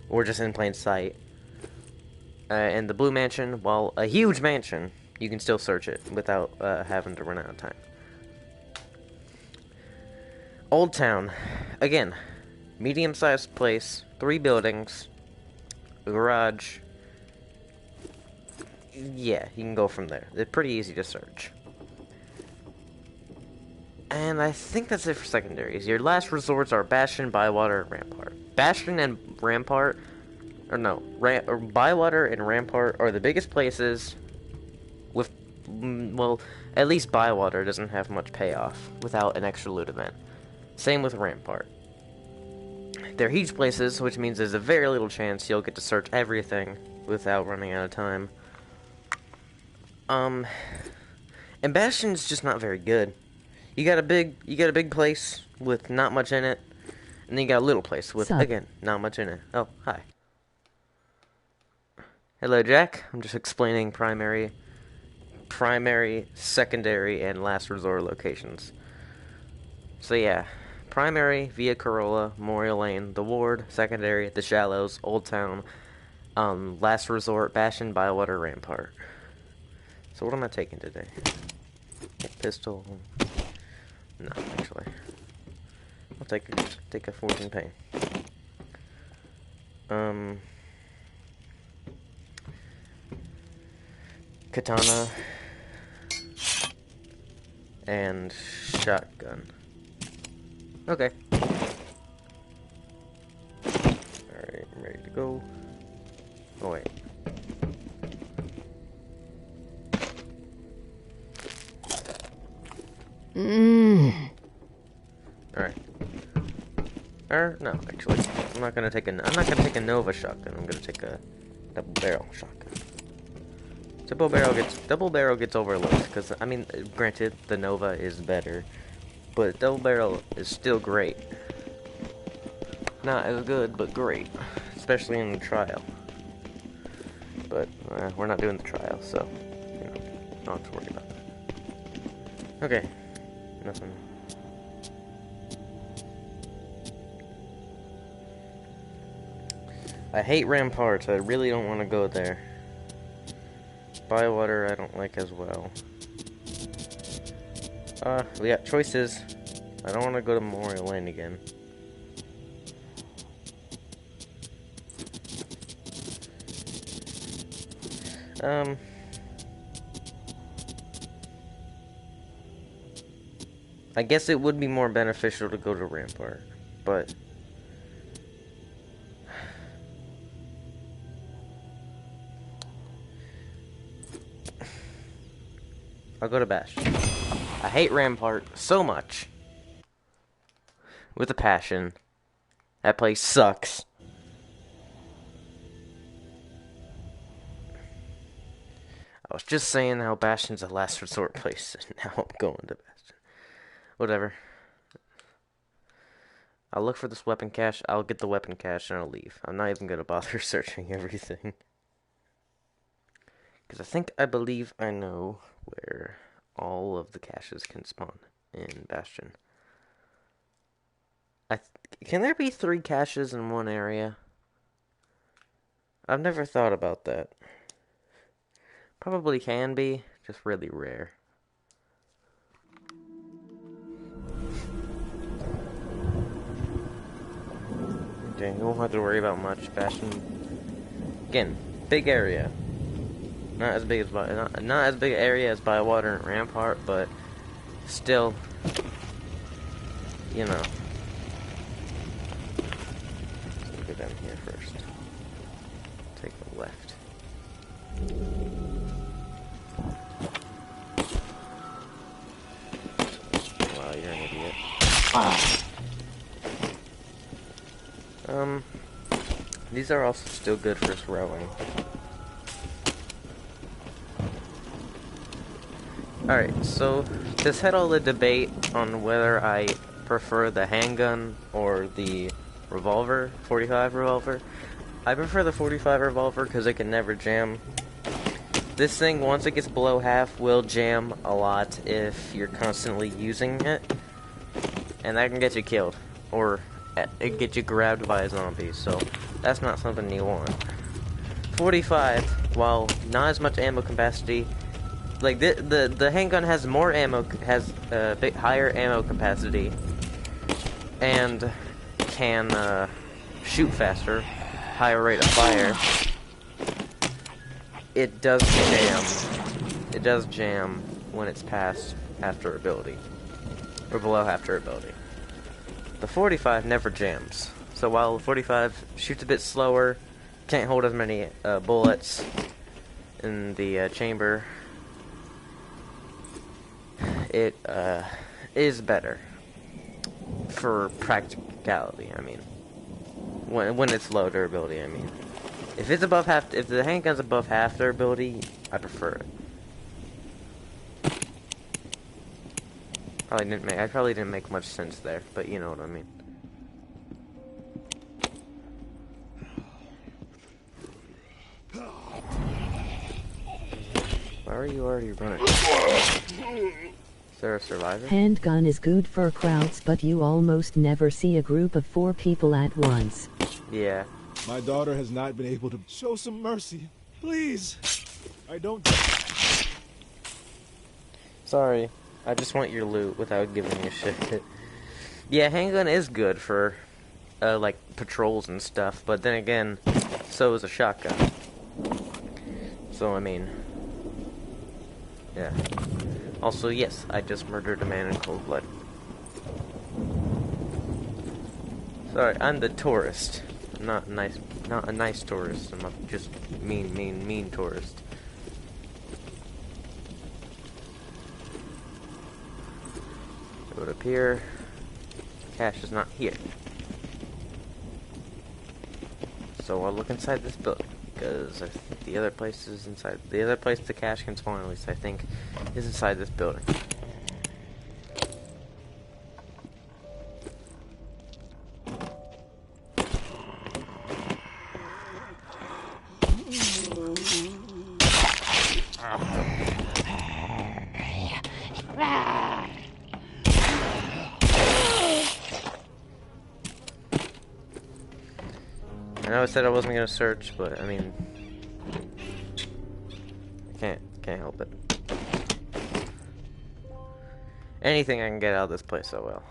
or just in plain sight. And the Blue Mansion, while a huge mansion, you can still search it without having to run out of time. Old Town, again, medium-sized place, 3 buildings, a garage. Yeah, you can go from there. It's pretty easy to search. And I think that's it for secondaries. Your last resorts are Bastion, Bywater, and Rampart. Bastion and Rampart, or Bywater and Rampart are the biggest places with, well, at least Bywater doesn't have much payoff without an extra loot event. Same with Rampart. They're huge places, which means there's a very little chance you'll get to search everything without running out of time. And Bastion's just not very good. You got a big place with not much in it, and then you got a little place with, again, not much in it. Oh, hi. Hello, Jack. I'm just explaining primary, secondary, and last resort locations. So yeah, primary, Via Corolla, Memorial Lane, the Ward, secondary, the Shallows, Old Town, last resort, Bastion, Bywater, Rampart. So what am I taking today? Pistol. No, actually. I'll take a fortune pain. Katana and shotgun. Okay. Alright, I'm ready to go. Oh wait. Alright. No, actually. I'm not gonna take a Nova shotgun. I'm gonna take a double barrel shotgun. Double barrel gets overlooked because, I mean, granted, the Nova is better, but double barrel is still great. Not as good, but great, especially in the trial. But we're not doing the trial, so not to worry about that. Okay, nothing. I hate Rampart. I really don't want to go there. Bywater, I don't like as well. We got choices. I don't want to go to Memorial Lane again. I guess it would be more beneficial to go to Rampart, but I'll go to Bastion. I hate Rampart so much. With a passion. That place sucks. I was just saying how Bastion's a last resort place, and now I'm going to Bastion. Whatever. I'll look for this weapon cache, I'll get the weapon cache, and I'll leave. I'm not even going to bother searching everything. Because I believe I know where all of the caches can spawn in Bastion. Can there be 3 caches in one area? I've never thought about that. Probably can be, just really rare. Okay, you won't have to worry about much. Bastion, again, big area. Not as big area as Bywater and Rampart, but still, you know. Let's go down here first. Take the left. Wow, you're an idiot. These are also still good for throwing. Alright, so to settle the debate on whether I prefer the handgun or the revolver, 45 revolver, I prefer the 45 revolver because it can never jam. This thing, once it gets below half, will jam a lot if you're constantly using it, and that can get you killed, or it can get you grabbed by a zombie, so that's not something you want. 45, while not as much ammo capacity, like the handgun has more ammo, has a bit higher ammo capacity, and can shoot faster, higher rate of fire. It does jam. It does jam when it's past half durability, or below half durability. The 45 never jams. So while the 45 shoots a bit slower, can't hold as many bullets in the chamber, it is better for practicality. I mean, when it's low durability. I mean, if it's above half, if the handgun's above half durability, I prefer it. I probably didn't make much sense there, but you know what I mean. Why are you already running? Is there a survivor? Handgun is good for crowds, but you almost never see a group of 4 people at once. Yeah. My daughter has not been able to show some mercy. Please. I don't... Sorry. I just want your loot without giving you shit. Yeah, handgun is good for, like, patrols and stuff, but then again, so is a shotgun. So, I mean... yeah. Also, yes, I just murdered a man in cold blood. Sorry, I'm the tourist. I'm not a nice tourist. I'm just mean tourist. Go up here. Cash is not here. So I'll look inside this building, because I think the other place is inside. The other place the cash can spawn, at least I think, is inside this building. I know I said I wasn't gonna search, but I mean, I can't help it. Anything I can get out of this place, I will.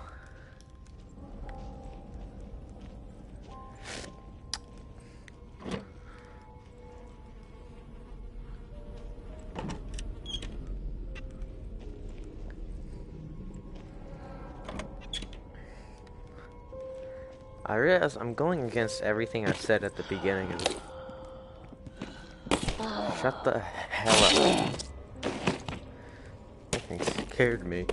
I realize I'm going against everything I said at the beginning of it. Shut the hell up. That thing scared me.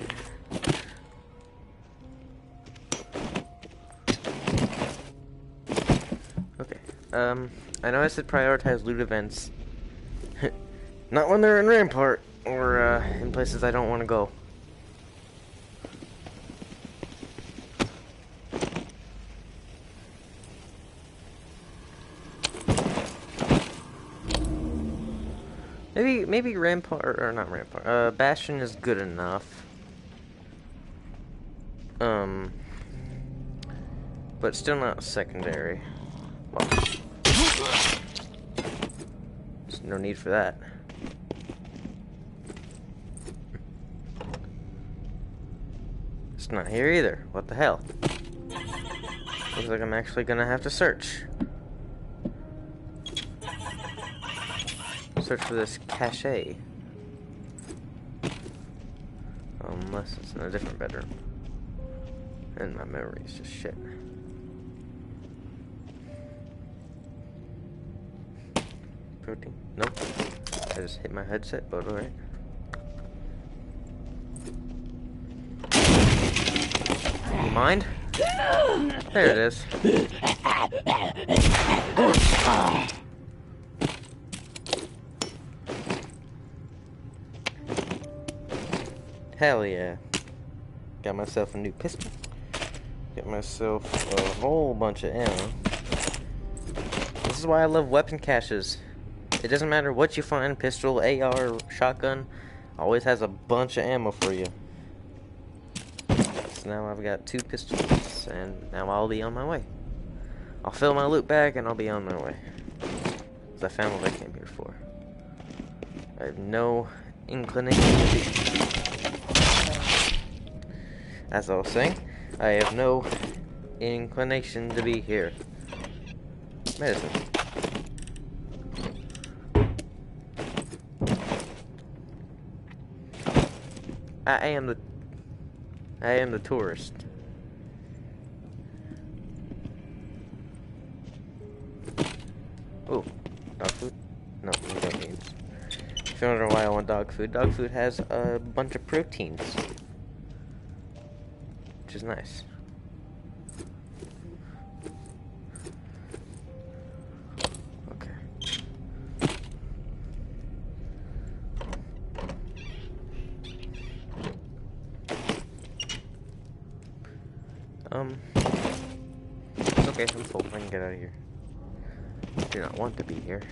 Okay, I know I said prioritize loot events. Not when they're in Rampart, or, in places I don't want to go. Maybe Rampart, or not Rampart, Bastion is good enough. But still not secondary. Well, there's no need for that. It's not here either. What the hell? Looks like I'm actually gonna have to search. Search for this cache. Oh Unless it's in a different bedroom. And my memory is just shit. Protein? Nope. I just hit my headset, but alright. You mind? There it is. Hell yeah. Got myself a new pistol. Got myself a whole bunch of ammo. This is why I love weapon caches. It doesn't matter what you find, pistol, AR, shotgun, always has a bunch of ammo for you. So now I've got 2 pistols, and now I'll be on my way. I'll fill my loot bag, and I'll be on my way. Because I found what I came here for. I have no inclination to be... As I was saying, I have no inclination to be here. Medicine. I am the tourist. Ooh, dog food? No, we don't need. If you're wondering why I want dog food has a bunch of proteins, which is nice. It's okay, I'm full. I can get out of here. I do not want to be here.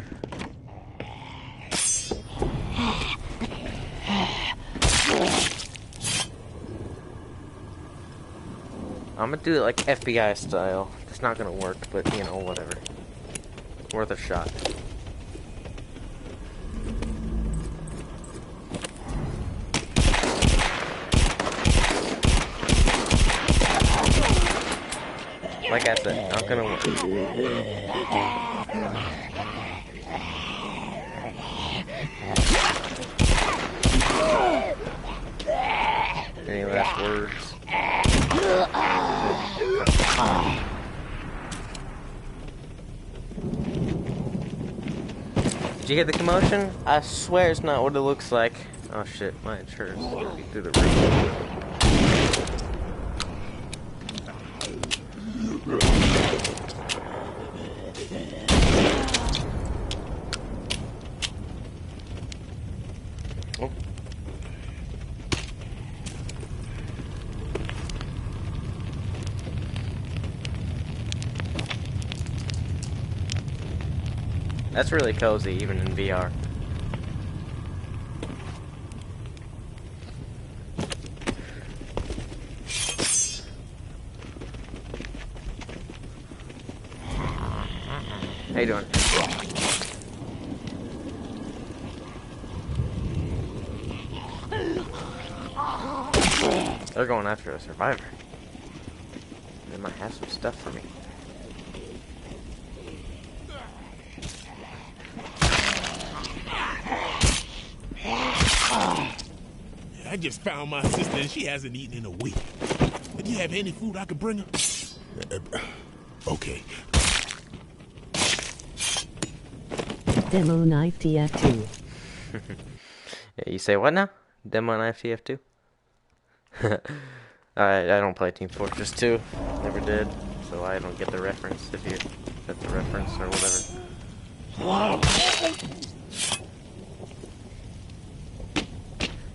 I'm gonna do it like FBI style. It's not gonna work, but you know, whatever. Worth a shot. Like I said, not gonna work. Any last words? Did you hear the commotion? I swear it's not what it looks like. Oh shit, my insurance is gonna be through the roof. Oh. That's really cozy, even in VR. How you doing? They're going after a survivor. They might have some stuff for me. I just found my sister and she hasn't eaten in a week. Do you have any food I could bring her? Okay. Demo knife TF2. Yeah, you say what now? Demo knife TF2? I don't play Team Fortress 2. Never did. So I don't get the reference if you get the reference or whatever.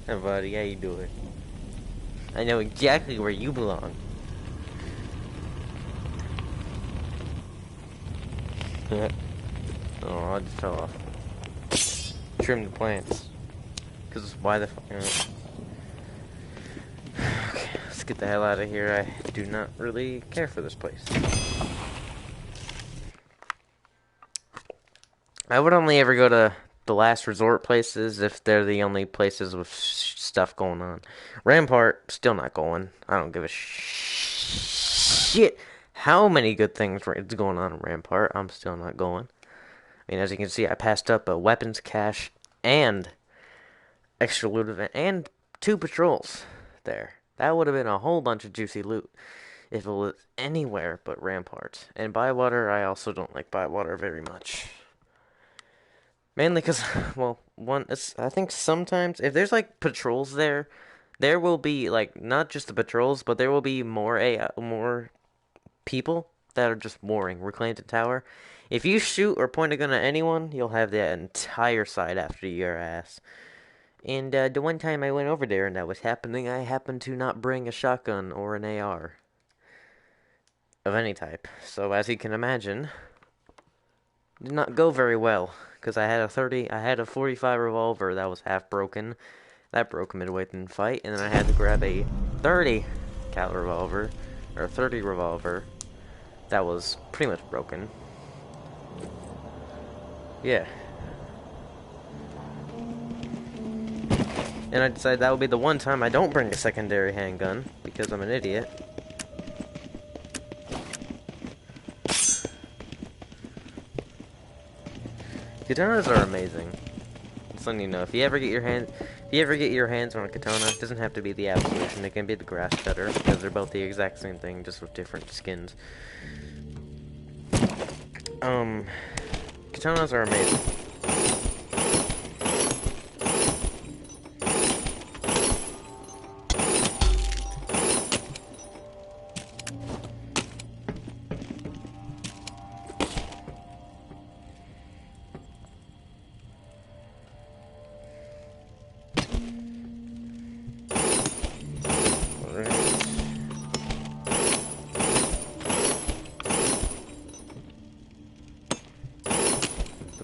Hey buddy, how you doing? I know exactly where you belong. Oh, I just fell off. Trim the plants. Cause why the fuck? Okay, let's get the hell out of here. I do not really care for this place. I would only ever go to the last resort places if they're the only places with stuff going on. Rampart, still not going. I don't give a shit how many good things is going on in Rampart. I'm still not going. I mean, as you can see, I passed up a weapons cache and extra loot event and 2 patrols. there. That would have been a whole bunch of juicy loot if it was anywhere but Rampart. And Bywater, I also don't like Bywater very much. Mainly because, well, I think sometimes, if there's, like, patrols there, there will be, like, not just the patrols, but there will be more people that are just mooring, reclaimed tower. If you shoot or point a gun at anyone, you'll have that entire side after your ass. And the one time I went over there and that was happening, I happened to not bring a shotgun or an AR of any type. So as you can imagine, did not go very well because I had a 45 revolver that was half broken. That broke midway through the fight, and then I had to grab a 30 caliber revolver or 30 revolver that was pretty much broken. Yeah. And I decided that would be the one time I don't bring a secondary handgun, because I'm an idiot. Katanas are amazing. Just letting you know, if you ever get your hands on a katana, it doesn't have to be the Absolution, it can be the grass cutter, because they're both the exact same thing, just with different skins. Katanas are amazing.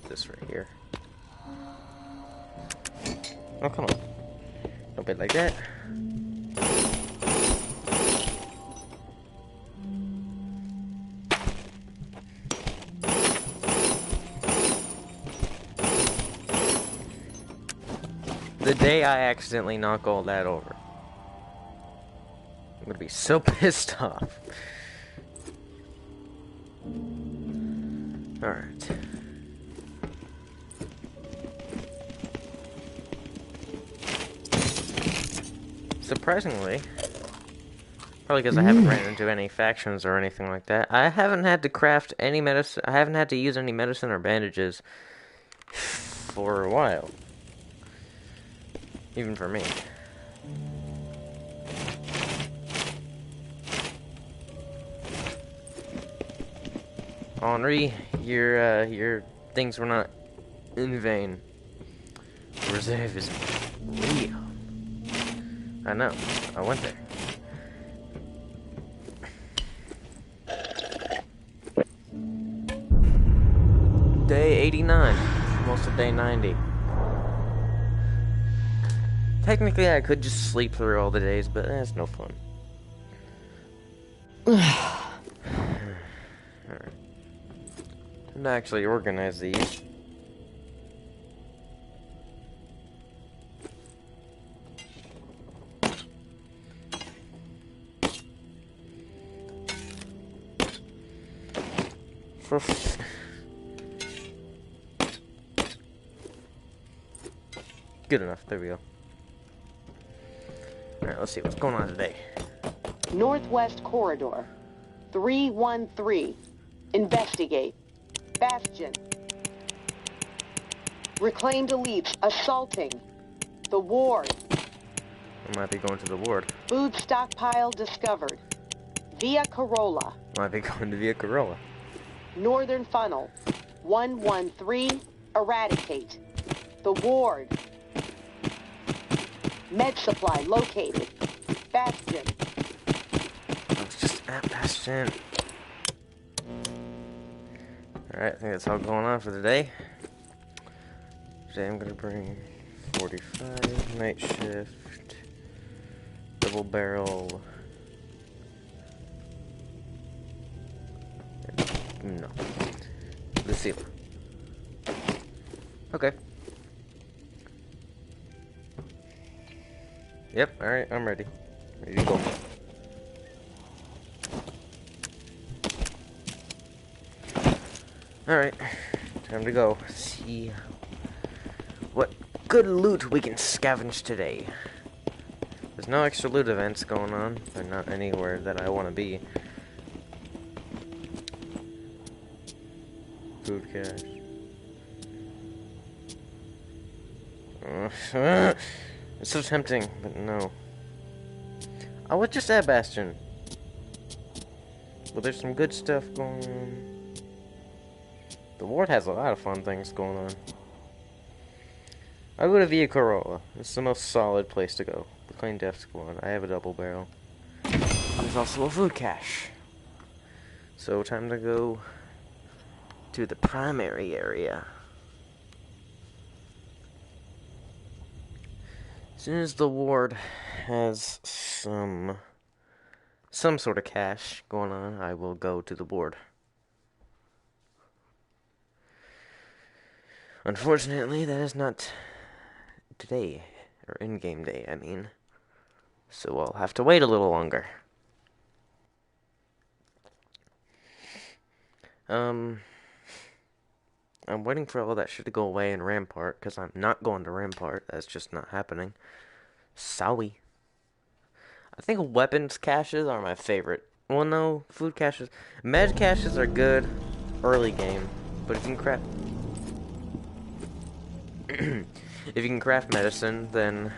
This right here. Oh, come on. Don't be like that. The day I accidentally knock all that over, I'm gonna be so pissed off. Alright. Surprisingly, probably because I haven't ran into any factions or anything like that, I haven't had to craft any medicine. I haven't had to use any medicine or bandages for a while. Even for me. Henri, your things were not in vain. Reserve is real. I know. I went there. Day 89. Almost to day 90. Technically, I could just sleep through all the days, but that's no fun. Alright. Time to actually organize these. Good enough. There we go. Alright, let's see what's going on today. Northwest Corridor. 313. Investigate. Bastion. Reclaimed elites assaulting. The ward. I might be going to the ward. Food stockpile discovered. Via Corolla. Might be going to Via Corolla. Northern Funnel. 113. Eradicate. The ward. Med supply located. Bastion. I was just at Bastion. Alright, I think that's all going on for today. Today I'm gonna bring 45, night shift, double barrel. No. The sealer. Okay. Yep, alright, I'm ready. Ready to go. Alright, time to go. See what good loot we can scavenge today. There's no extra loot events going on. They're not anywhere that I want to be. Food cache. It's so tempting, but no. I would just add Bastion. But there's some good stuff going on. The Ward has a lot of fun things going on. I'll go to Via Corolla. It's the most solid place to go. The Clean Death Squad. I have a double barrel. There's also a food cache. So time to go to the primary area. As soon as the Ward has some sort of cache going on, I will go to the Ward. Unfortunately, that is not today, or in-game day, I mean. So I'll have to wait a little longer. I'm waiting for all that shit to go away in Rampart, because I'm not going to Rampart. That's just not happening. Sorry. I think weapons caches are my favorite. Well, no, food caches. Med caches are good early game, but if you can craft... if you can craft medicine, then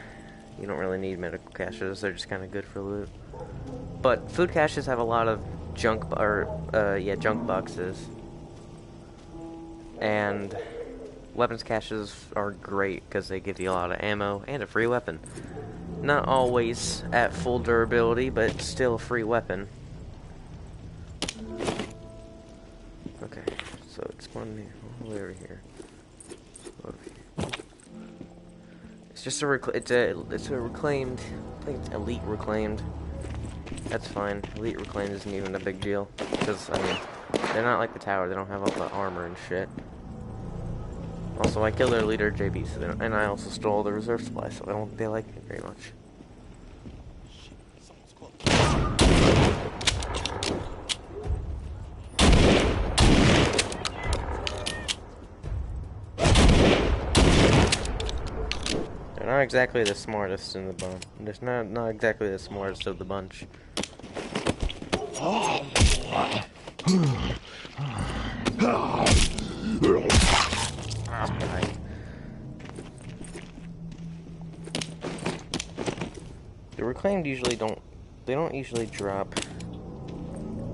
you don't really need medical caches. They're just kind of good for loot. But food caches have a lot of junk boxes. And weapons caches are great because they give you a lot of ammo and a free weapon. Not always at full durability, but still a free weapon. Okay, so it's one here, all the way over here. Over here. It's just it's a reclaimed. I think it's elite reclaimed. That's fine. Elite reclaimed isn't even a big deal because I mean they're not like the tower. They don't have all the armor and shit. Also, I killed their leader, JB, so and I also stole the reserve supply, so I don't think they like me very much. They're not exactly the smartest in the bunch. They're not exactly the smartest of the bunch. The reclaimed usually don't usually drop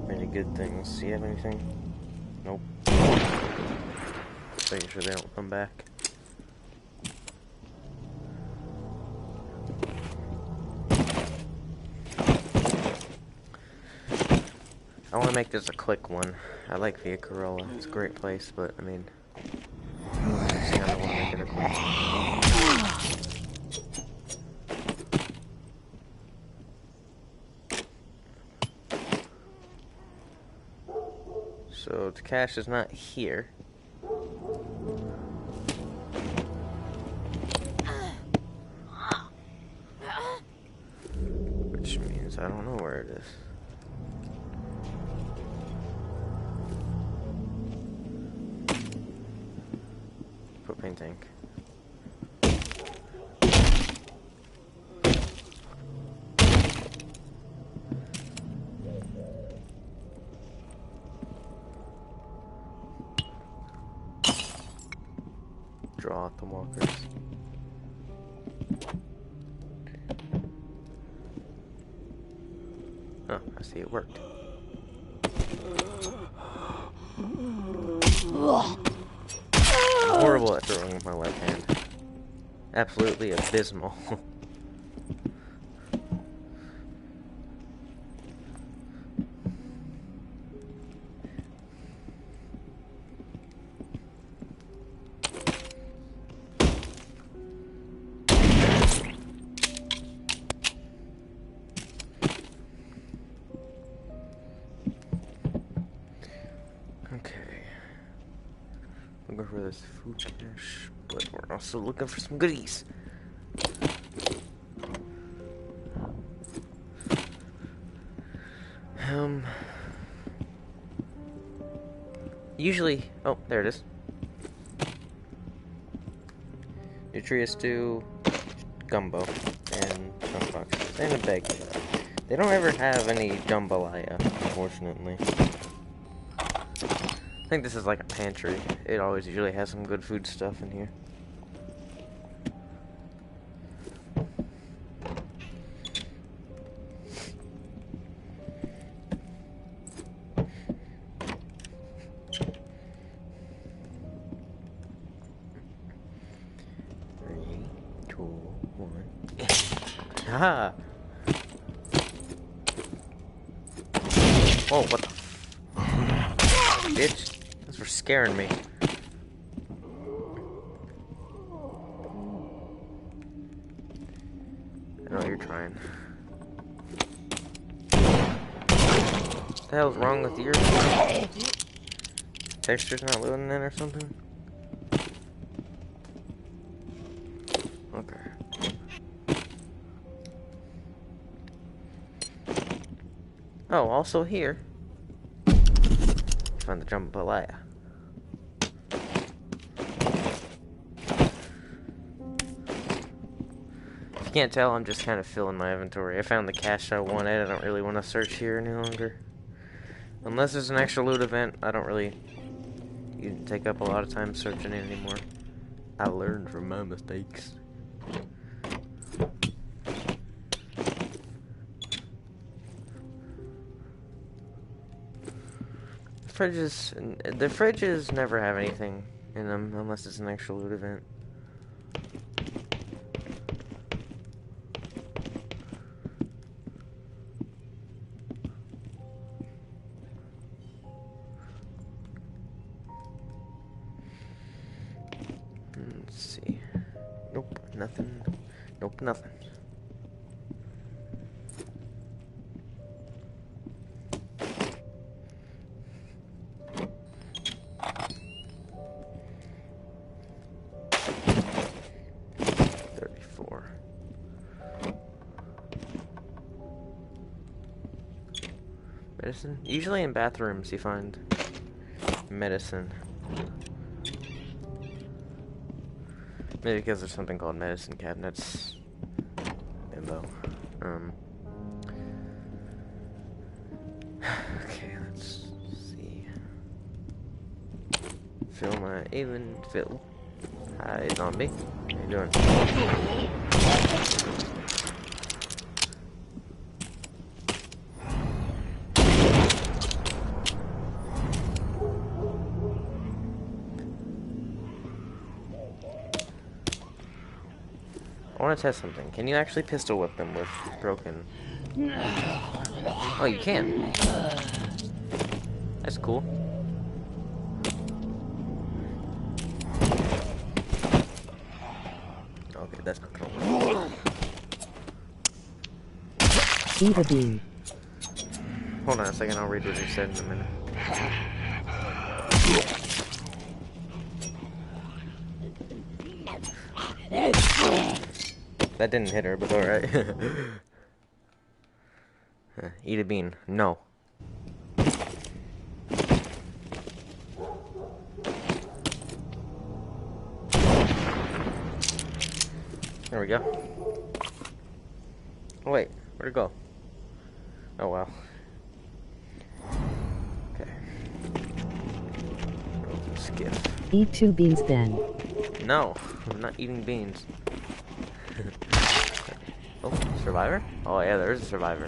any good things. Do you have anything? Nope. Making sure they don't come back. I want to make this a quick one. I like Via Corolla. It's a great place, but I mean, I don't want to make it a quick one. So the cache is not here. Which means I don't know where it is. Propane tank. Draw out the walkers. Oh, I see it worked. Horrible at throwing with my left hand. Absolutely abysmal. Looking for this food cache, but we're also looking for some goodies. Usually, oh, there it is. Nutria stew, gumbo. and junk boxes, and a bag. They don't ever have any jambalaya, unfortunately. I think this is like a pantry. It always usually has some good food stuff in here. Ah! Oh, what the bitch? That's for scaring me. I know you're trying. What the hell's wrong with yours? Texture's not loading in or something? Okay. Oh, also here. Find the jambalaya. If you can't tell, I'm just kind of filling my inventory. I found the cache I wanted. I don't really want to search here any longer. Unless there's an extra loot event, I don't really even take up a lot of time searching it anymore. I learned from my mistakes. The fridges never have anything in them unless it's an extra loot event. Let's see. Nope, nothing. Nope, nothing. Medicine? Usually in bathrooms you find medicine. Maybe because there's something called medicine cabinets. Bimbo. Okay, let's see. Fill my fill. Hi, zombie. How you doing? I want to test something. Can you actually pistol whip them with broken? Oh, you can. That's cool. Okay, that's not gonna work. Eat a bean. Hold on a second, I'll read what you said in a minute. That didn't hit her, but alright. Eat a bean. No. There we go. Oh wait, where'd it go? Oh wow. Okay. Skiff. Eat 2 beans then. No, I'm not eating beans. Oh, survivor? Oh yeah, there's a survivor.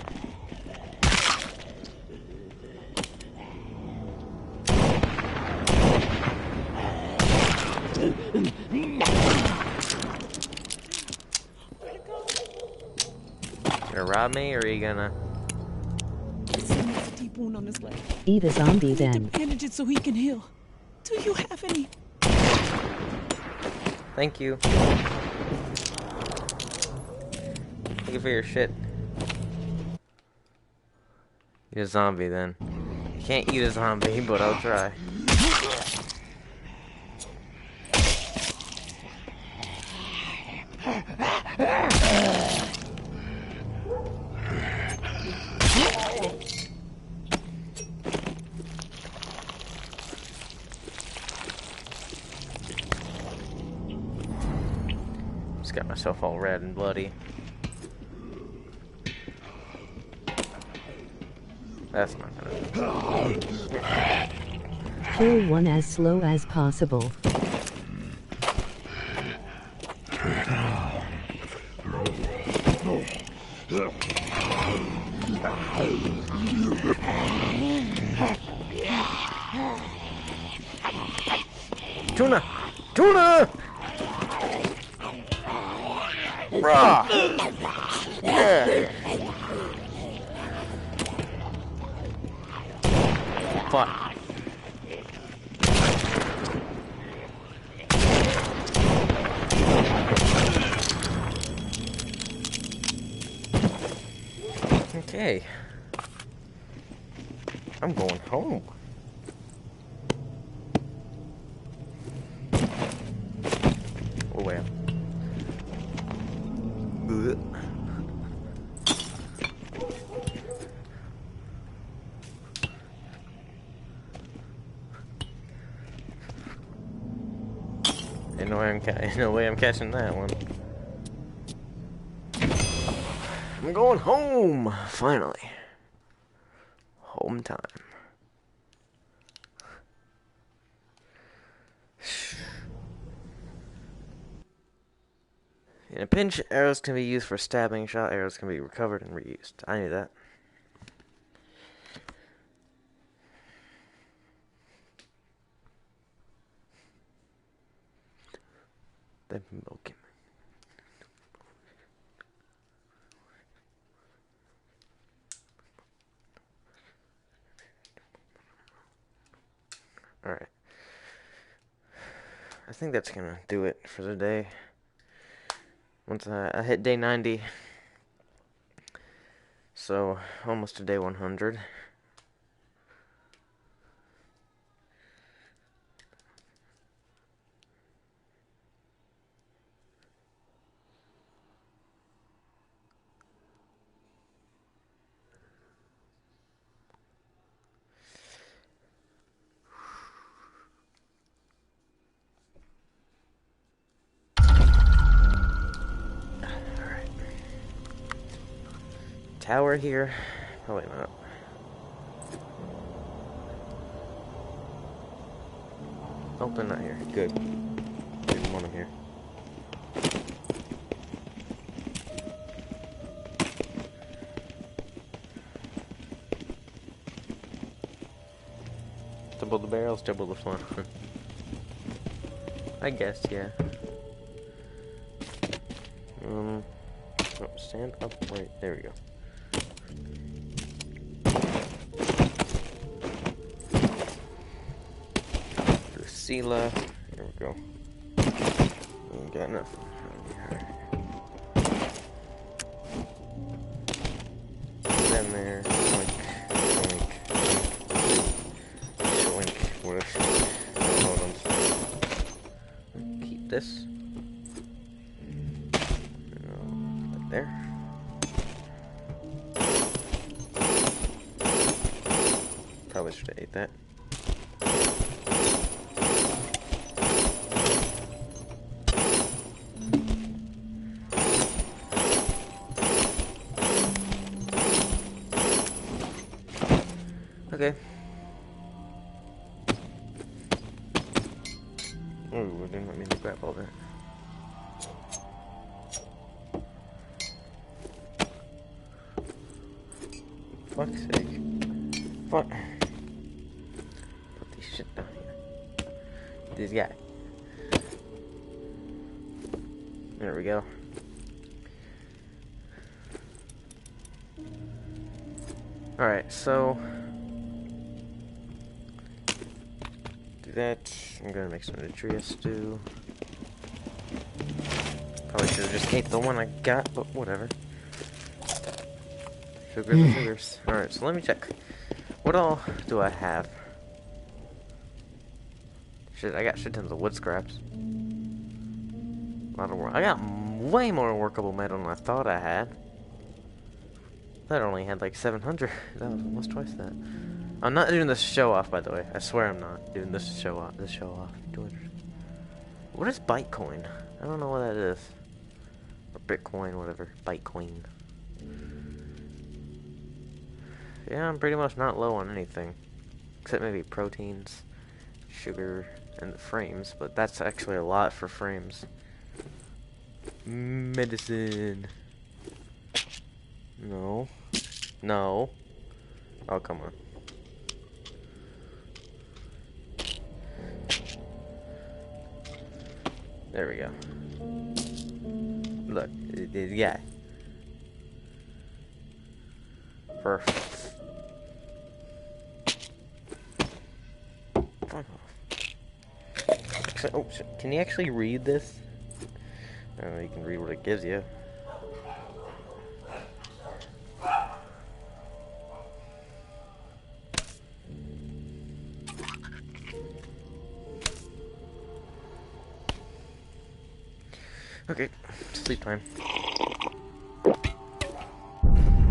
Gonna rob me, or are you gonna? A deep wound on his leg. Eat a zombie then. Bandage it so he can heal. Do you have any? Thank you. Thank you for your shit. Eat a zombie then. I can't eat a zombie, but I'll try. Just got myself all red and bloody. That's not gonna. Kill one as slow as possible. Tuna! Tuna! Rah! Yeah. Fuck. Okay. I'm going home. Oh well. Ugh. Ain't no way I'm catching that one. I'm going home, finally. Home time. In a pinch, arrows can be used for stabbing. Shot arrows can be recovered and reused. I knew that. Then milk him. Alright. I think that's gonna do it for the day. Once I hit day 90. So, almost to day 100. Tower here? Probably not. Oh, they're not here. Good. Didn't want them here. Double the barrels, double the fun. I guess, yeah. Oh, stand upright. There we go. Drusilla. There we go. Ain't got enough. Then there. Oink. Oink. Whatever. Keep this. Right there. Probably should have ate that. Okay. Oh, I didn't want me to grab all that. Fuck's sake. Fuck. Put this shit down here. This guy. There we go. Alright, so do that. I'm gonna make some nutria stew. Probably should have just ate the one I got, but whatever. Sugars and sugars. Alright, so let me check. What all do I have? Shit, I got shit tons of wood scraps. A lot of work. I got way more workable metal than I thought I had. That only had like 700. That was almost twice that. I'm not doing this show off, by the way. I swear I'm not doing this show off. What is Bytecoin? I don't know what that is. Or Bitcoin, whatever. Bytecoin. Yeah, I'm pretty much not low on anything. Except maybe proteins, sugar, and frames. But that's actually a lot for frames. Medicine. No. No. Oh, come on. There we go. Look, yeah. Perfect. Fuck off. Oh, can you actually read this? I don't know, you can read what it gives you. Okay, sleep time.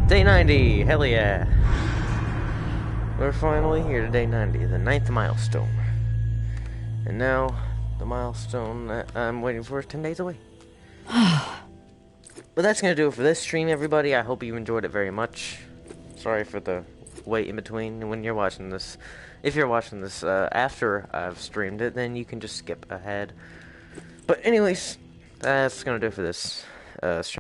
Day 90! Hell yeah! We're finally here to day 90, the 9th milestone. And now, the milestone that I'm waiting for is 10 days away. But that's gonna do it for this stream, everybody. I hope you enjoyed it very much. Sorry for the wait in between when you're watching this. If you're watching this after I've streamed it, then you can just skip ahead. But anyways, that's gonna do it for this stream.